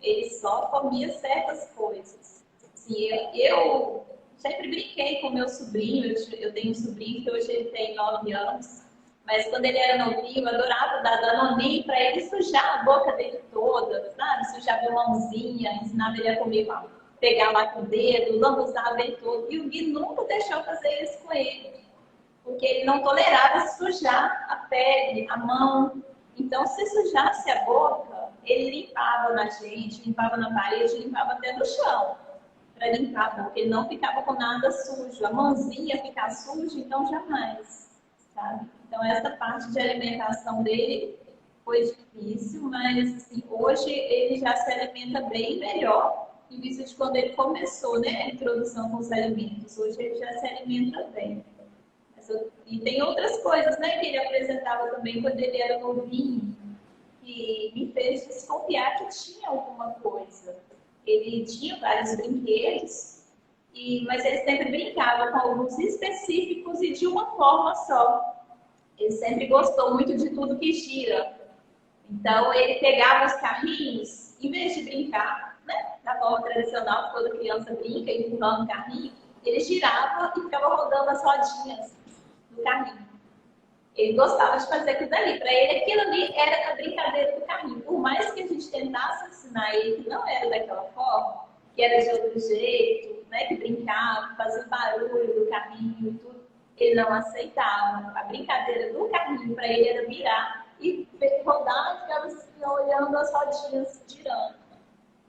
Ele só comia certas coisas. Assim, eu sempre brinquei com meu sobrinho, eu tenho um sobrinho que hoje ele tem 9 anos, mas quando ele era novinho, eu adorava dar danoninho para ele sujar a boca dele toda, sabe? Sujar a mãozinha, ensinava ele a comer, pegar lá com o dedo, lambuzava ele todo. E o Gui nunca deixou fazer isso com ele, porque ele não tolerava sujar a pele, a mão. Então, se sujasse a boca, ele limpava na gente, limpava na parede, limpava até no chão, para limpar a boca. Ele não ficava com nada sujo. A mãozinha ficar suja, então jamais, sabe? Então, essa parte de alimentação dele foi difícil, mas assim, hoje ele já se alimenta bem melhor, em vista de quando ele começou, né, a introdução com os alimentos. Hoje ele já se alimenta bem. E tem outras coisas, né, que ele apresentava também quando ele era novinho, que me fez desconfiar que tinha alguma coisa. Ele tinha vários brinquedos, mas ele sempre brincava com alguns específicos e de uma forma só. Ele sempre gostou muito de tudo que gira. Então, ele pegava os carrinhos, em vez de brincar, né, da forma tradicional, que toda criança brinca, empurrando o carrinho, ele girava e ficava rodando as rodinhas do carrinho. Ele gostava de fazer aquilo ali. Para ele, aquilo ali era a brincadeira do carrinho. Por mais que a gente tentasse ensinar ele que não era daquela forma, que era de outro jeito, né, que brincava, fazia barulho do carrinho e tudo, ele não aceitava. A brincadeira do carrinho para ele era virar e rodar e ficava assim, olhando as rodinhas girando.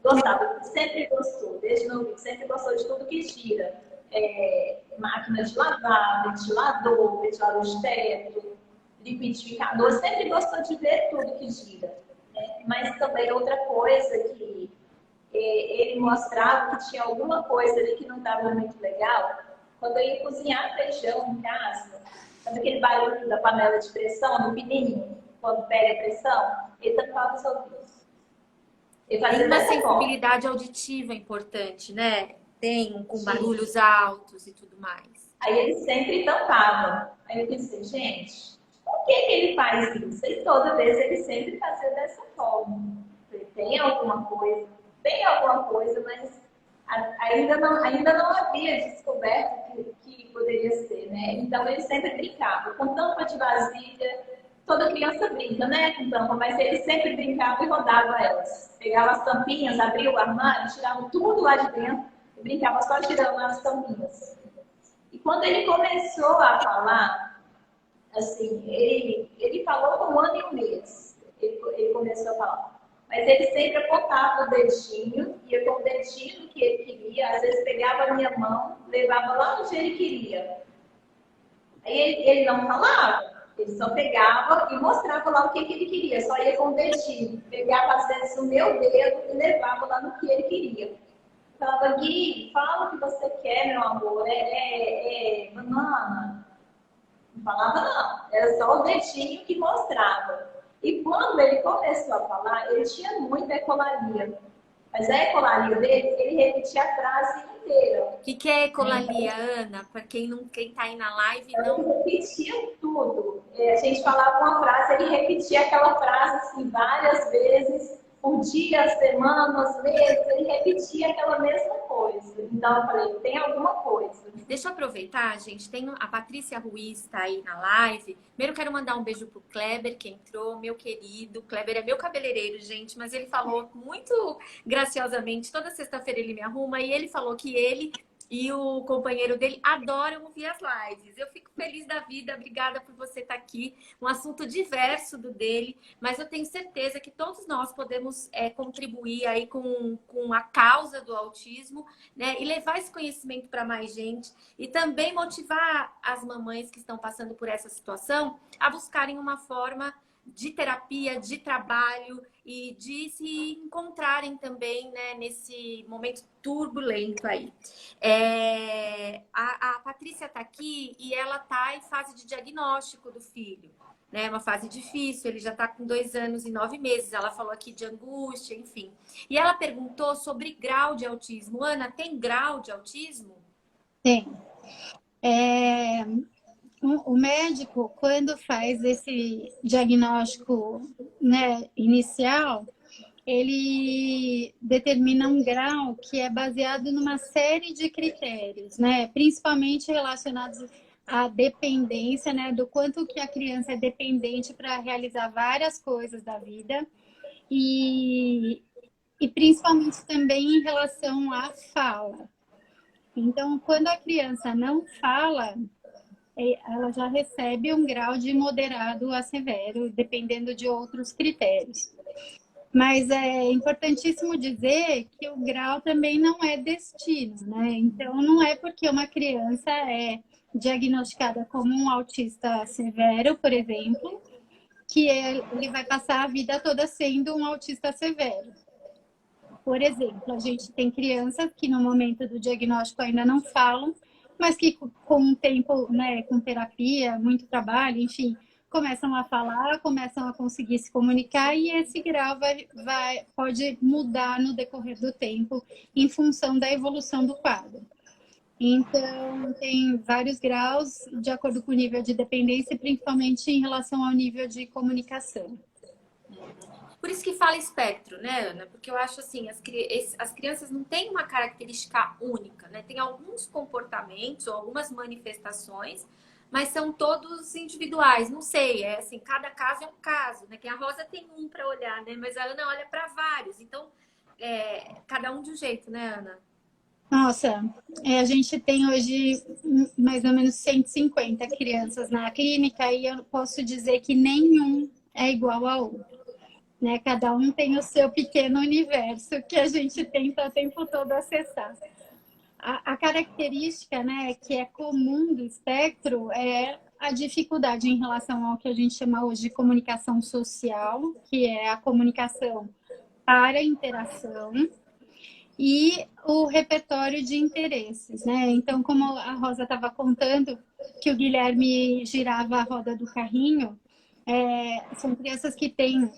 Gostava, sempre gostou, desde novo, sempre gostou de tudo que gira. Máquina de lavar, ventilador de teto, liquidificador, sempre gostou de ver tudo que gira. Né? Mas também outra coisa que ele mostrava que tinha alguma coisa ali que não estava muito legal, quando eu ia cozinhar feijão em casa, sabe aquele barulho da panela de pressão no pininho? quando pega a pressão, ele tampava os ouvidos. Ele Tem fazia uma dessa forma. sensibilidade auditiva importante, né? Tem com Sim. barulhos altos e tudo mais. Aí ele sempre tampava. Aí eu pensei, gente, por que que ele faz isso? E toda vez ele sempre fazia dessa forma. Tem alguma coisa, mas ainda não havia descoberto que poderia ser, né? Então ele sempre brincava com tampa de vasilha. Toda criança brinca, né, com tampa, mas ele sempre brincava e rodava elas. Pegava as tampinhas, abria o armário, tirava tudo lá de dentro e brincava só tirando as tampinhas. E quando ele começou a falar, assim, ele falou com 1 ano e 1 mês. Ele começou a falar. Mas ele sempre apontava o dedinho, ia com o dedinho que ele queria, às vezes pegava a minha mão, levava lá onde ele queria. Aí ele não falava, ele só pegava e mostrava lá o que ele queria, só ia com o dedinho. Pegava às vezes o meu dedo e levava lá no que ele queria. Falava, Gui, fala o que você quer, meu amor, banana. Não falava não, era só o dedinho que mostrava. E quando ele começou a falar, ele tinha muita ecolalia. Mas a ecolalia dele, ele repetia a frase inteira. O que é ecolalia, Ana? Para quem tá aí na live, não. Ele repetia tudo. A gente falava uma frase, ele repetia aquela frase assim várias vezes, por dias, semanas, meses, ele repetia aquela mesma coisa. Então eu falei, tem alguma coisa. Deixa eu aproveitar, gente. Tem a Patrícia Ruiz tá aí na live. Primeiro quero mandar um beijo pro Kleber, que entrou, meu querido. O Kleber é meu cabeleireiro, gente, mas ele falou muito graciosamente. Toda sexta-feira ele me arruma e ele falou que ele e o companheiro dele adoram ouvir as lives. Eu fico feliz da vida, obrigada por você estar aqui. Um assunto diverso do dele, mas eu tenho certeza que todos nós podemos contribuir aí com a causa do autismo, né? E levar esse conhecimento para mais gente e também motivar as mamães que estão passando por essa situação a buscarem uma forma de terapia, de trabalho e de se encontrarem também, né, nesse momento turbulento aí. A Patrícia está aqui e ela está em fase de diagnóstico do filho, né? Uma fase difícil, ele já está com 2 anos e 9 meses. Ela falou aqui de angústia, enfim. E ela perguntou sobre grau de autismo. Ana, tem grau de autismo? Tem. O médico, quando faz esse diagnóstico, né, inicial, ele determina um grau que é baseado numa série de critérios, né, principalmente relacionados à dependência, né, do quanto que a criança é dependente para realizar várias coisas da vida e principalmente também em relação à fala. Então, quando a criança não fala, ela já recebe um grau de moderado a severo, dependendo de outros critérios. Mas é importantíssimo dizer que o grau também não é destino, né? Então, não é porque uma criança é diagnosticada como um autista severo, por exemplo, que ele vai passar a vida toda sendo um autista severo. Por exemplo, a gente tem crianças que no momento do diagnóstico ainda não falam, mas que com o tempo, né, com terapia, muito trabalho, enfim, começam a falar, começam a conseguir se comunicar e esse grau pode mudar no decorrer do tempo em função da evolução do quadro. Então, tem vários graus de acordo com o nível de dependência, principalmente em relação ao nível de comunicação. Por isso que fala espectro, né, Ana? Porque eu acho assim, as crianças não têm uma característica única, né? Tem alguns comportamentos ou algumas manifestações, mas são todos individuais. Não sei, é assim, cada caso é um caso, né? Que a Rosa tem um para olhar, né? Mas a Ana olha para vários. Então, cada um de um jeito, né, Ana? Nossa, a gente tem hoje mais ou menos 150 crianças na clínica e eu posso dizer que nenhum é igual ao outro. Né? Cada um tem o seu pequeno universo que a gente tenta o tempo todo acessar. A característica, né, que é comum do espectro é a dificuldade em relação ao que a gente chama hoje de comunicação social, que é a comunicação para a interação, e o repertório de interesses, né? Então, como a Rosa estava contando que o Guilherme girava a roda do carrinho, São crianças que têm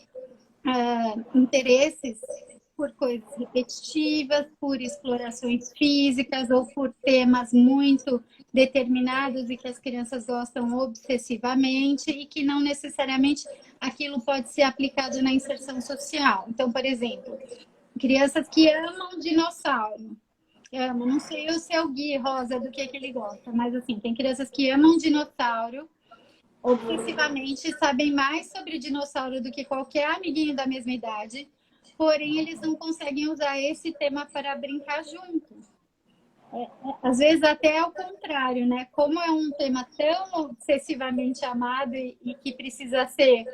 interesses por coisas repetitivas, por explorações físicas ou por temas muito determinados e que as crianças gostam obsessivamente e que não necessariamente aquilo pode ser aplicado na inserção social. Então, por exemplo, crianças que amam dinossauro. Amam, não sei o seu Gui, Rosa, do que ele gosta, mas assim, tem crianças que amam dinossauro obsessivamente, sabem mais sobre dinossauro do que qualquer amiguinho da mesma idade, porém eles não conseguem usar esse tema para brincar junto. Às vezes até ao contrário, né? Como é um tema tão obsessivamente amado e que precisa ser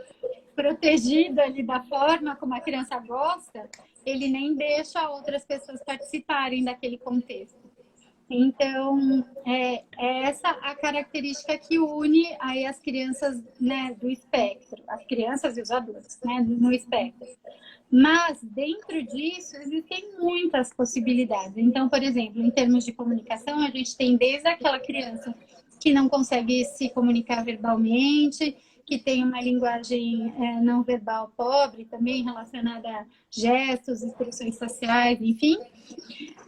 protegido ali da forma como a criança gosta, ele nem deixa outras pessoas participarem daquele contexto. Então, é essa a característica que une aí as crianças, né, do espectro, as crianças e os adultos, né, no espectro. Mas, dentro disso, existem muitas possibilidades. Então, por exemplo, em termos de comunicação, a gente tem desde aquela criança que não consegue se comunicar verbalmente, que tem uma linguagem não verbal pobre, também relacionada a gestos, expressões sociais, enfim,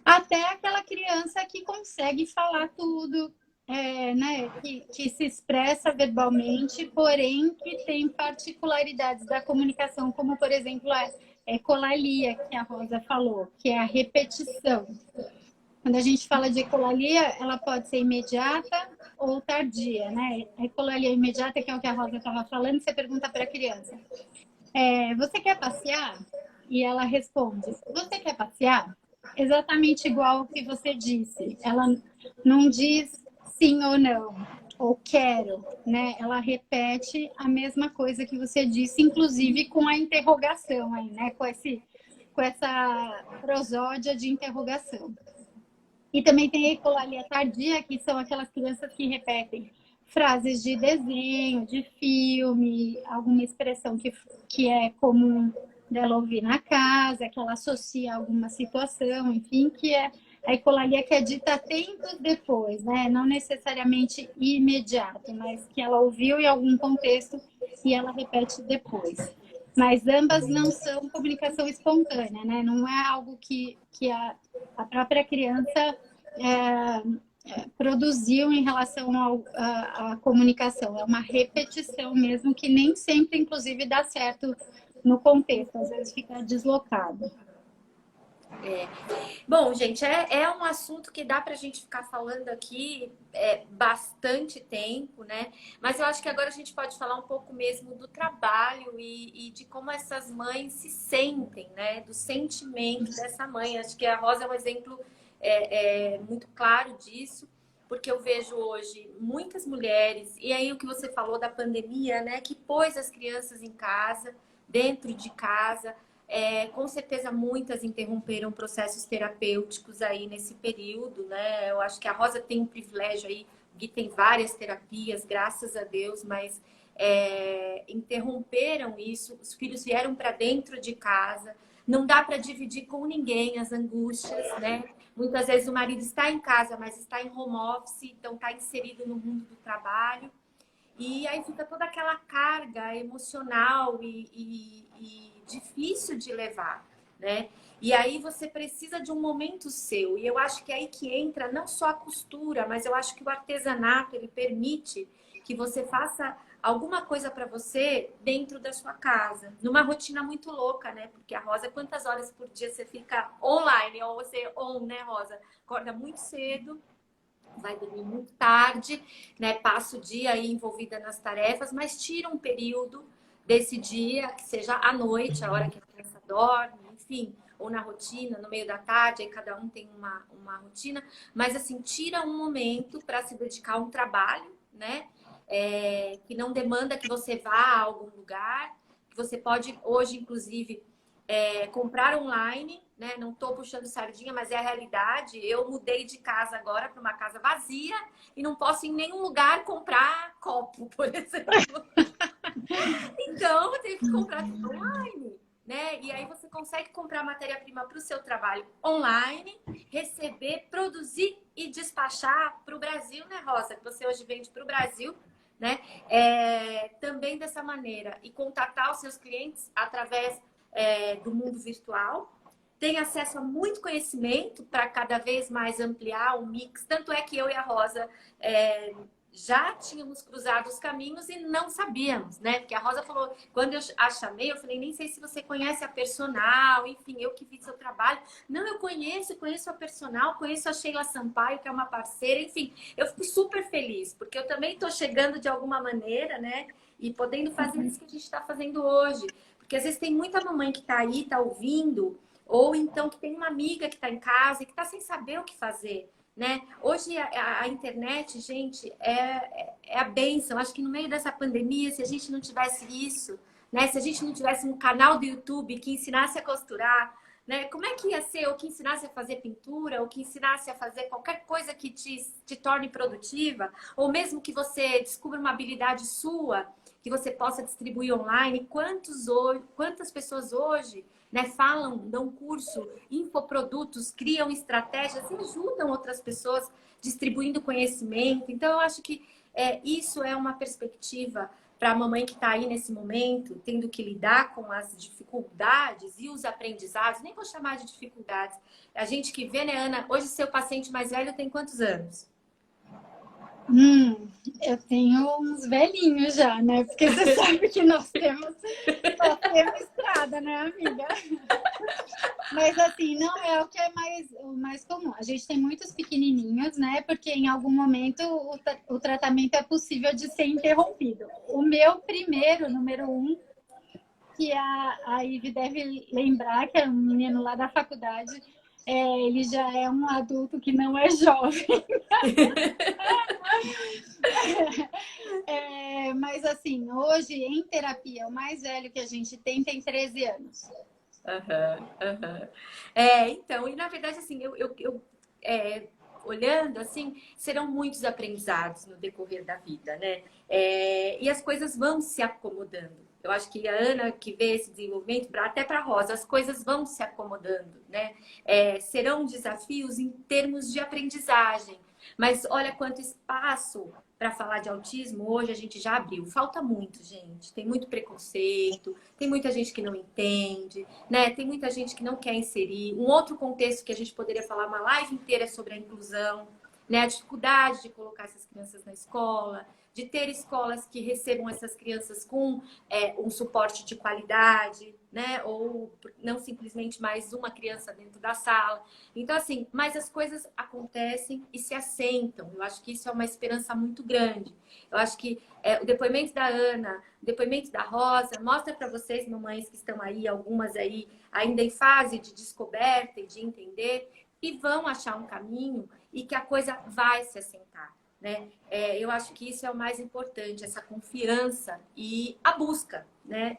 até aquela criança que consegue falar tudo, né, que se expressa verbalmente, porém que tem particularidades da comunicação, como, por exemplo, a ecolalia, que a Rosa falou, que é a repetição. Quando a gente fala de ecolalia, ela pode ser imediata ou tardia, né? A ecolalia imediata, que é o que a Rosa estava falando, você pergunta para a criança, você quer passear? E ela responde, você quer passear? Exatamente igual ao que você disse. Ela não diz sim ou não, ou quero, né? Ela repete a mesma coisa que você disse, inclusive com a interrogação aí, né? Com essa prosódia de interrogação. E também tem a ecolalia tardia, que são aquelas crianças que repetem frases de desenho, de filme, alguma expressão que é comum dela ouvir na casa, que ela associa a alguma situação, enfim, que é a ecolalia que é dita tempos depois, né? Não necessariamente imediato, mas que ela ouviu em algum contexto e ela repete depois. Mas ambas não são comunicação espontânea, né? Não é algo que a própria criança produziu em relação à comunicação. É uma repetição mesmo, que nem sempre, inclusive, dá certo no contexto. Às vezes fica deslocado. Bom, gente, é um assunto que dá pra gente ficar falando aqui bastante tempo, né? Mas eu acho que agora a gente pode falar um pouco mesmo do trabalho e de como essas mães se sentem, né? Do sentimento dessa mãe. Acho que a Rosa é um exemplo muito claro disso, porque eu vejo hoje muitas mulheres, e aí o que você falou da pandemia, né? Que pôs as crianças em casa, dentro de casa. Com certeza muitas interromperam processos terapêuticos aí nesse período, né? Eu acho que a Rosa tem um privilégio aí, que tem várias terapias, graças a Deus, mas interromperam isso, os filhos vieram para dentro de casa, não dá para dividir com ninguém as angústias, né? Muitas vezes o marido está em casa, mas está em home office, então está inserido no mundo do trabalho. E aí fica toda aquela carga emocional e difícil de levar, né? E aí você precisa de um momento seu. E eu acho que é aí que entra não só a costura, mas eu acho que o artesanato, ele permite que você faça alguma coisa para você dentro da sua casa. Numa rotina muito louca, né? Porque a Rosa, quantas horas por dia você fica online? Ou você né, Rosa? Acorda muito cedo, vai dormir muito tarde, né? Passa o dia aí envolvida nas tarefas, mas tira um período desse dia, que seja à noite, a hora que a criança dorme, enfim, ou na rotina, no meio da tarde, aí cada um tem uma rotina, mas assim, tira um momento para se dedicar a um trabalho, né? Que não demanda que você vá a algum lugar, que você pode hoje, inclusive, comprar online, né? Não estou puxando sardinha, mas é a realidade. Eu mudei de casa agora para uma casa vazia e não posso em nenhum lugar comprar copo, por exemplo. Então, eu tenho que comprar tudo online, né? E aí você consegue comprar matéria-prima para o seu trabalho online, receber, produzir e despachar para o Brasil, né, Rosa? Que você hoje vende para o Brasil, né? Também dessa maneira. E contatar os seus clientes através do mundo virtual. Tem acesso a muito conhecimento para cada vez mais ampliar o mix. Tanto é que eu e a Rosa já tínhamos cruzado os caminhos e não sabíamos, né? Porque a Rosa falou, quando eu a chamei, eu falei, nem sei se você conhece a personal, enfim, eu que fiz seu trabalho. Não, eu conheço a personal, conheço a Sheila Sampaio, que é uma parceira, enfim, eu fico super feliz, porque eu também estou chegando de alguma maneira, né? E podendo fazer isso que a gente está fazendo hoje. Porque às vezes tem muita mamãe que está aí, está ouvindo, ou então que tem uma amiga que está em casa e que está sem saber o que fazer, né? Hoje a internet, gente, é a bênção. Acho que no meio dessa pandemia, se a gente não tivesse isso, né? Se a gente não tivesse um canal do YouTube que ensinasse a costurar, né? Como é que ia ser? Ou que ensinasse a fazer pintura, ou que ensinasse a fazer qualquer coisa que te torne produtiva, ou mesmo que você descubra uma habilidade sua, que você possa distribuir online. Quantas pessoas hoje, né, falam, dão curso, infoprodutos, criam estratégias e ajudam outras pessoas distribuindo conhecimento. Então, eu acho que isso é uma perspectiva para a mamãe que está aí nesse momento, tendo que lidar com as dificuldades e os aprendizados. Nem vou chamar de dificuldades. A gente que vê, né, Ana? Hoje, seu paciente mais velho tem quantos anos? Eu tenho uns velhinhos já, né? Porque você sabe que nós temos estrada, né, amiga? Mas assim, não é o que é o mais comum. A gente tem muitos pequenininhos, né? Porque em algum momento o tratamento é possível de ser interrompido. O meu primeiro, número 1, que a Ive deve lembrar, que é um menino lá da faculdade, ele já é um adulto que não é jovem. Mas assim, hoje em terapia, o mais velho que a gente tem 13 anos. Então, e na verdade, assim, olhando assim, serão muitos aprendizados no decorrer da vida, né? E as coisas vão se acomodando. Eu acho que a Ana, que vê esse desenvolvimento, até para a Rosa, as coisas vão se acomodando, né? Serão desafios em termos de aprendizagem. Mas olha quanto espaço para falar de autismo hoje a gente já abriu. Falta muito, gente. Tem muito preconceito, tem muita gente que não entende, né? Tem muita gente que não quer inserir. Um outro contexto que a gente poderia falar uma live inteira é sobre a inclusão, né? A dificuldade de colocar essas crianças na escola, de ter escolas que recebam essas crianças com um suporte de qualidade, né? Ou não simplesmente mais uma criança dentro da sala. Então, assim, mas as coisas acontecem e se assentam. Eu acho que isso é uma esperança muito grande. Eu acho que o depoimento da Ana, o depoimento da Rosa, mostra para vocês, mamães que estão aí, algumas aí ainda em fase de descoberta e de entender, e vão achar um caminho e que a coisa vai se assentar. Né? Eu acho que isso é o mais importante, essa confiança e a busca, né?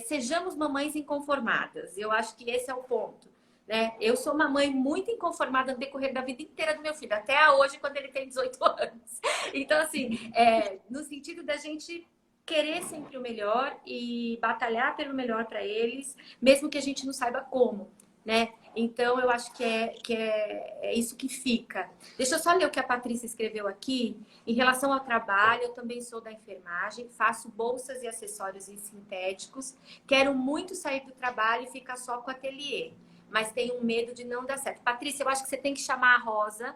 Sejamos mamães inconformadas. Eu acho que esse é o ponto, né? Eu sou uma mãe muito inconformada no decorrer da vida inteira do meu filho, até hoje, quando ele tem 18 anos. Então, assim, no sentido da gente querer sempre o melhor e batalhar pelo melhor para eles, mesmo que a gente não saiba como, né? Então, eu acho que é isso que fica. Deixa eu só ler o que a Patrícia escreveu aqui. Em relação ao trabalho, eu também sou da enfermagem, faço bolsas e acessórios em sintéticos. Quero muito sair do trabalho e ficar só com o ateliê, mas tenho medo de não dar certo. Patrícia, eu acho que você tem que chamar a Rosa,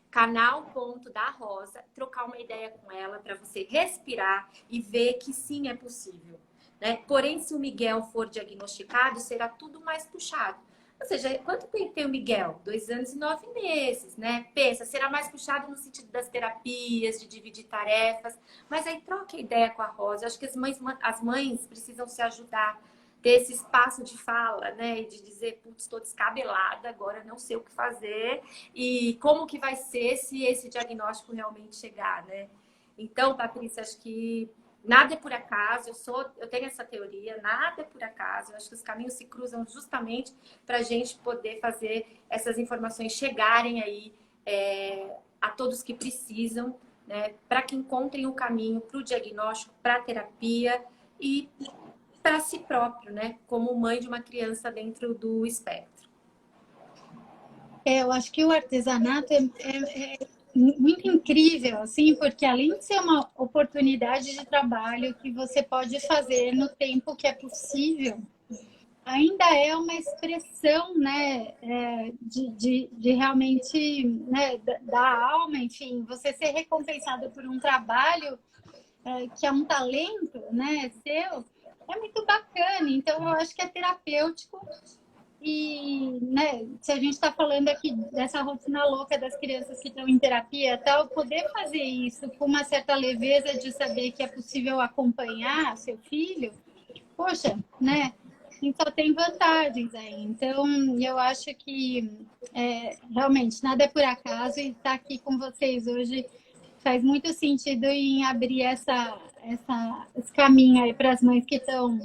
canal.da Rosa, trocar uma ideia com ela para você respirar e ver que sim, é possível, né? Porém, se o Miguel for diagnosticado, será tudo mais puxado. Ou seja, quanto tempo tem o Miguel? 2 anos e 9 meses, né? Pensa, será mais puxado no sentido das terapias, de dividir tarefas. Mas aí troca a ideia com a Rosa. Eu acho que as mães precisam se ajudar, ter esse espaço de fala, né? E de dizer, putz, estou descabelada, agora não sei o que fazer. E como que vai ser se esse diagnóstico realmente chegar, né? Então, Patrícia, acho que nada é por acaso, eu tenho essa teoria, nada é por acaso. Eu acho que os caminhos se cruzam justamente para a gente poder fazer essas informações chegarem aí a todos que precisam, né? Para que encontrem o caminho para o diagnóstico, para a terapia e para si próprio, né? Como mãe de uma criança dentro do espectro. Eu acho que o artesanato é muito incrível, assim, porque além de ser uma oportunidade oportunidade de trabalho que você pode fazer no tempo que é possível, ainda é uma expressão, né, de realmente, né, da alma, enfim, você ser recompensado por um trabalho que é um talento, né, seu, é muito bacana. Então, eu acho que é terapêutico. E, né, se a gente está falando aqui dessa rotina louca das crianças que estão em terapia, tal, poder fazer isso com uma certa leveza de saber que é possível acompanhar seu filho, poxa, né? Só tem vantagens aí. Então, eu acho que realmente nada é por acaso e estar aqui com vocês hoje faz muito sentido em abrir esse caminho aí para as mães que estão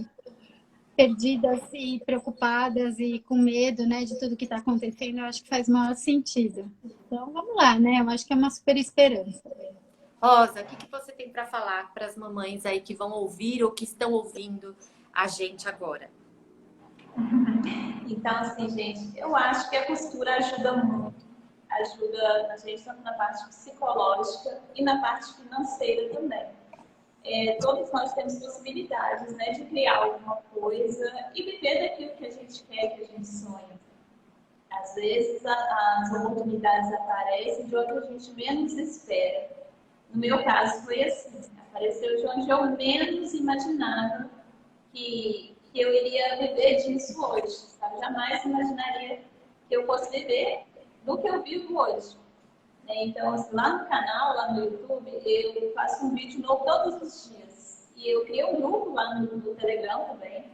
perdidas e preocupadas e com medo, né, de tudo que está acontecendo. Eu acho que faz maior sentido. Então, vamos lá, né? Eu acho que é uma super esperança. Rosa, o que você tem para falar para as mamães aí que vão ouvir ou que estão ouvindo a gente agora? Então, assim, gente, eu acho que a costura ajuda muito. Ajuda a gente tanto na parte psicológica e na parte financeira também. Todos nós temos possibilidades, né, de criar alguma coisa e viver daquilo que a gente quer, que a gente sonha. Às vezes as oportunidades aparecem de onde a gente menos espera. No meu caso foi assim, apareceu de onde eu menos imaginava que eu iria viver disso hoje, sabe? Jamais imaginaria que eu fosse viver do que eu vivo hoje. Então, assim, lá no canal, lá no YouTube, eu faço um vídeo novo todos os dias. E eu criei um grupo lá no Telegram também.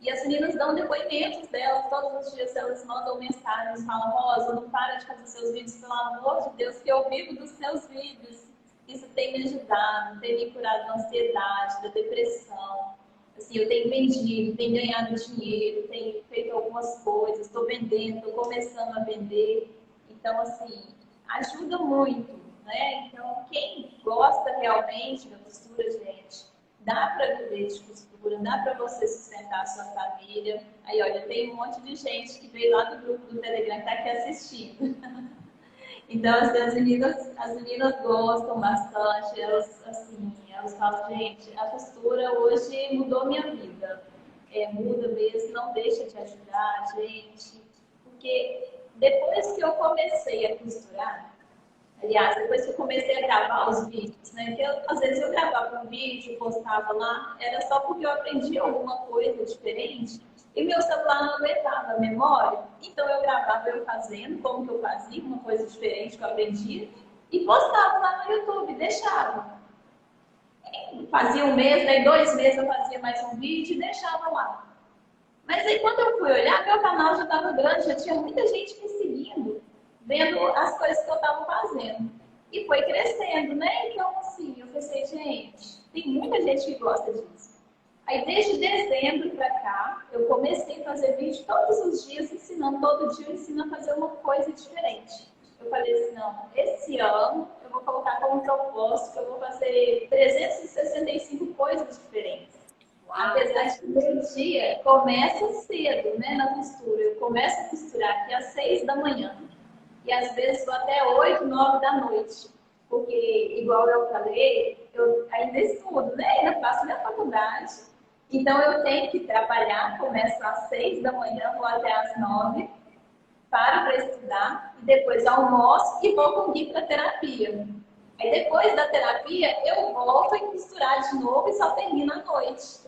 E as meninas dão depoimentos delas, todos os dias elas mandam mensagens, falam: Rosa, não para de fazer seus vídeos, pelo amor de Deus, que eu vivo dos seus vídeos. Isso tem me ajudado, tem me curado da ansiedade, da depressão. Assim, eu tenho vendido, tenho ganhado dinheiro, tenho feito algumas coisas, estou vendendo, estou começando a vender. Então, assim, ajuda muito, né? Então, quem gosta realmente da costura, gente, dá para viver de costura, dá para você sustentar a sua família. Aí, olha, tem um monte de gente que veio lá do grupo do Telegram que está aqui assistindo. Então, assim, as meninas gostam bastante, elas falam: gente, a costura hoje mudou minha vida. Muda mesmo, não deixa de ajudar a gente. Porque depois que eu comecei a costurar, aliás, depois que eu comecei a gravar os vídeos, né? Que às vezes eu gravava um vídeo, postava lá, era só porque eu aprendi alguma coisa diferente e meu celular não aguentava a memória. Então eu gravava eu fazendo, como que eu fazia, uma coisa diferente que eu aprendi, e postava lá no YouTube, deixava. Fazia um mês, daí 2 meses eu fazia mais um vídeo e deixava lá. Mas aí quando eu fui olhar, meu canal já estava grande, já tinha muita gente me seguindo, vendo as coisas que eu estava fazendo. E foi crescendo, né? Então, assim, eu pensei: gente, tem muita gente que gosta disso. Aí, desde dezembro para cá, eu comecei a fazer vídeo todos os dias, ensinando, todo dia eu ensino a fazer uma coisa diferente. Eu falei assim: não, esse ano eu vou colocar como propósito que eu vou fazer 365 coisas diferentes. Apesar de que o meu dia começa cedo, né, na costura. Eu começo a costurar aqui às 6 da manhã. E às vezes vou até 8, 9 da noite. Porque, igual eu falei, eu ainda estudo, né? Ainda faço minha faculdade. Então eu tenho que trabalhar, começo às 6 da manhã, vou até às 9, paro para estudar, e depois almoço e vou com o Gui para terapia. Aí depois da terapia, eu volto a costurar de novo e só termino à noite.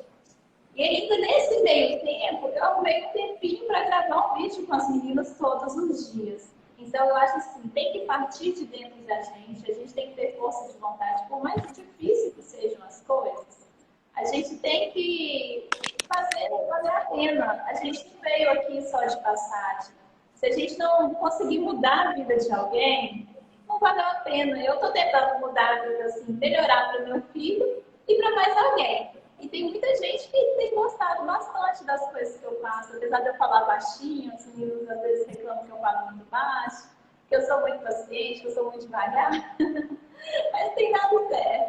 E ainda nesse meio tempo, eu arrumei um tempinho para gravar um vídeo com as meninas todos os dias. Então, eu acho assim, tem que partir de dentro da gente, a gente tem que ter força de vontade, por mais difícil que sejam as coisas, a gente tem que fazer a pena. A gente não veio aqui só de passagem. Se a gente não conseguir mudar a vida de alguém, não valeu a pena. Eu estou tentando mudar a vida, assim, melhorar para o meu filho e para mais alguém. E tem muita gente que tem gostado bastante das coisas que eu faço. Apesar de eu falar baixinho, os meninos às vezes reclamam que eu falo muito baixo, que eu sou muito paciente, que eu sou muito devagar. Mas tem dado certo.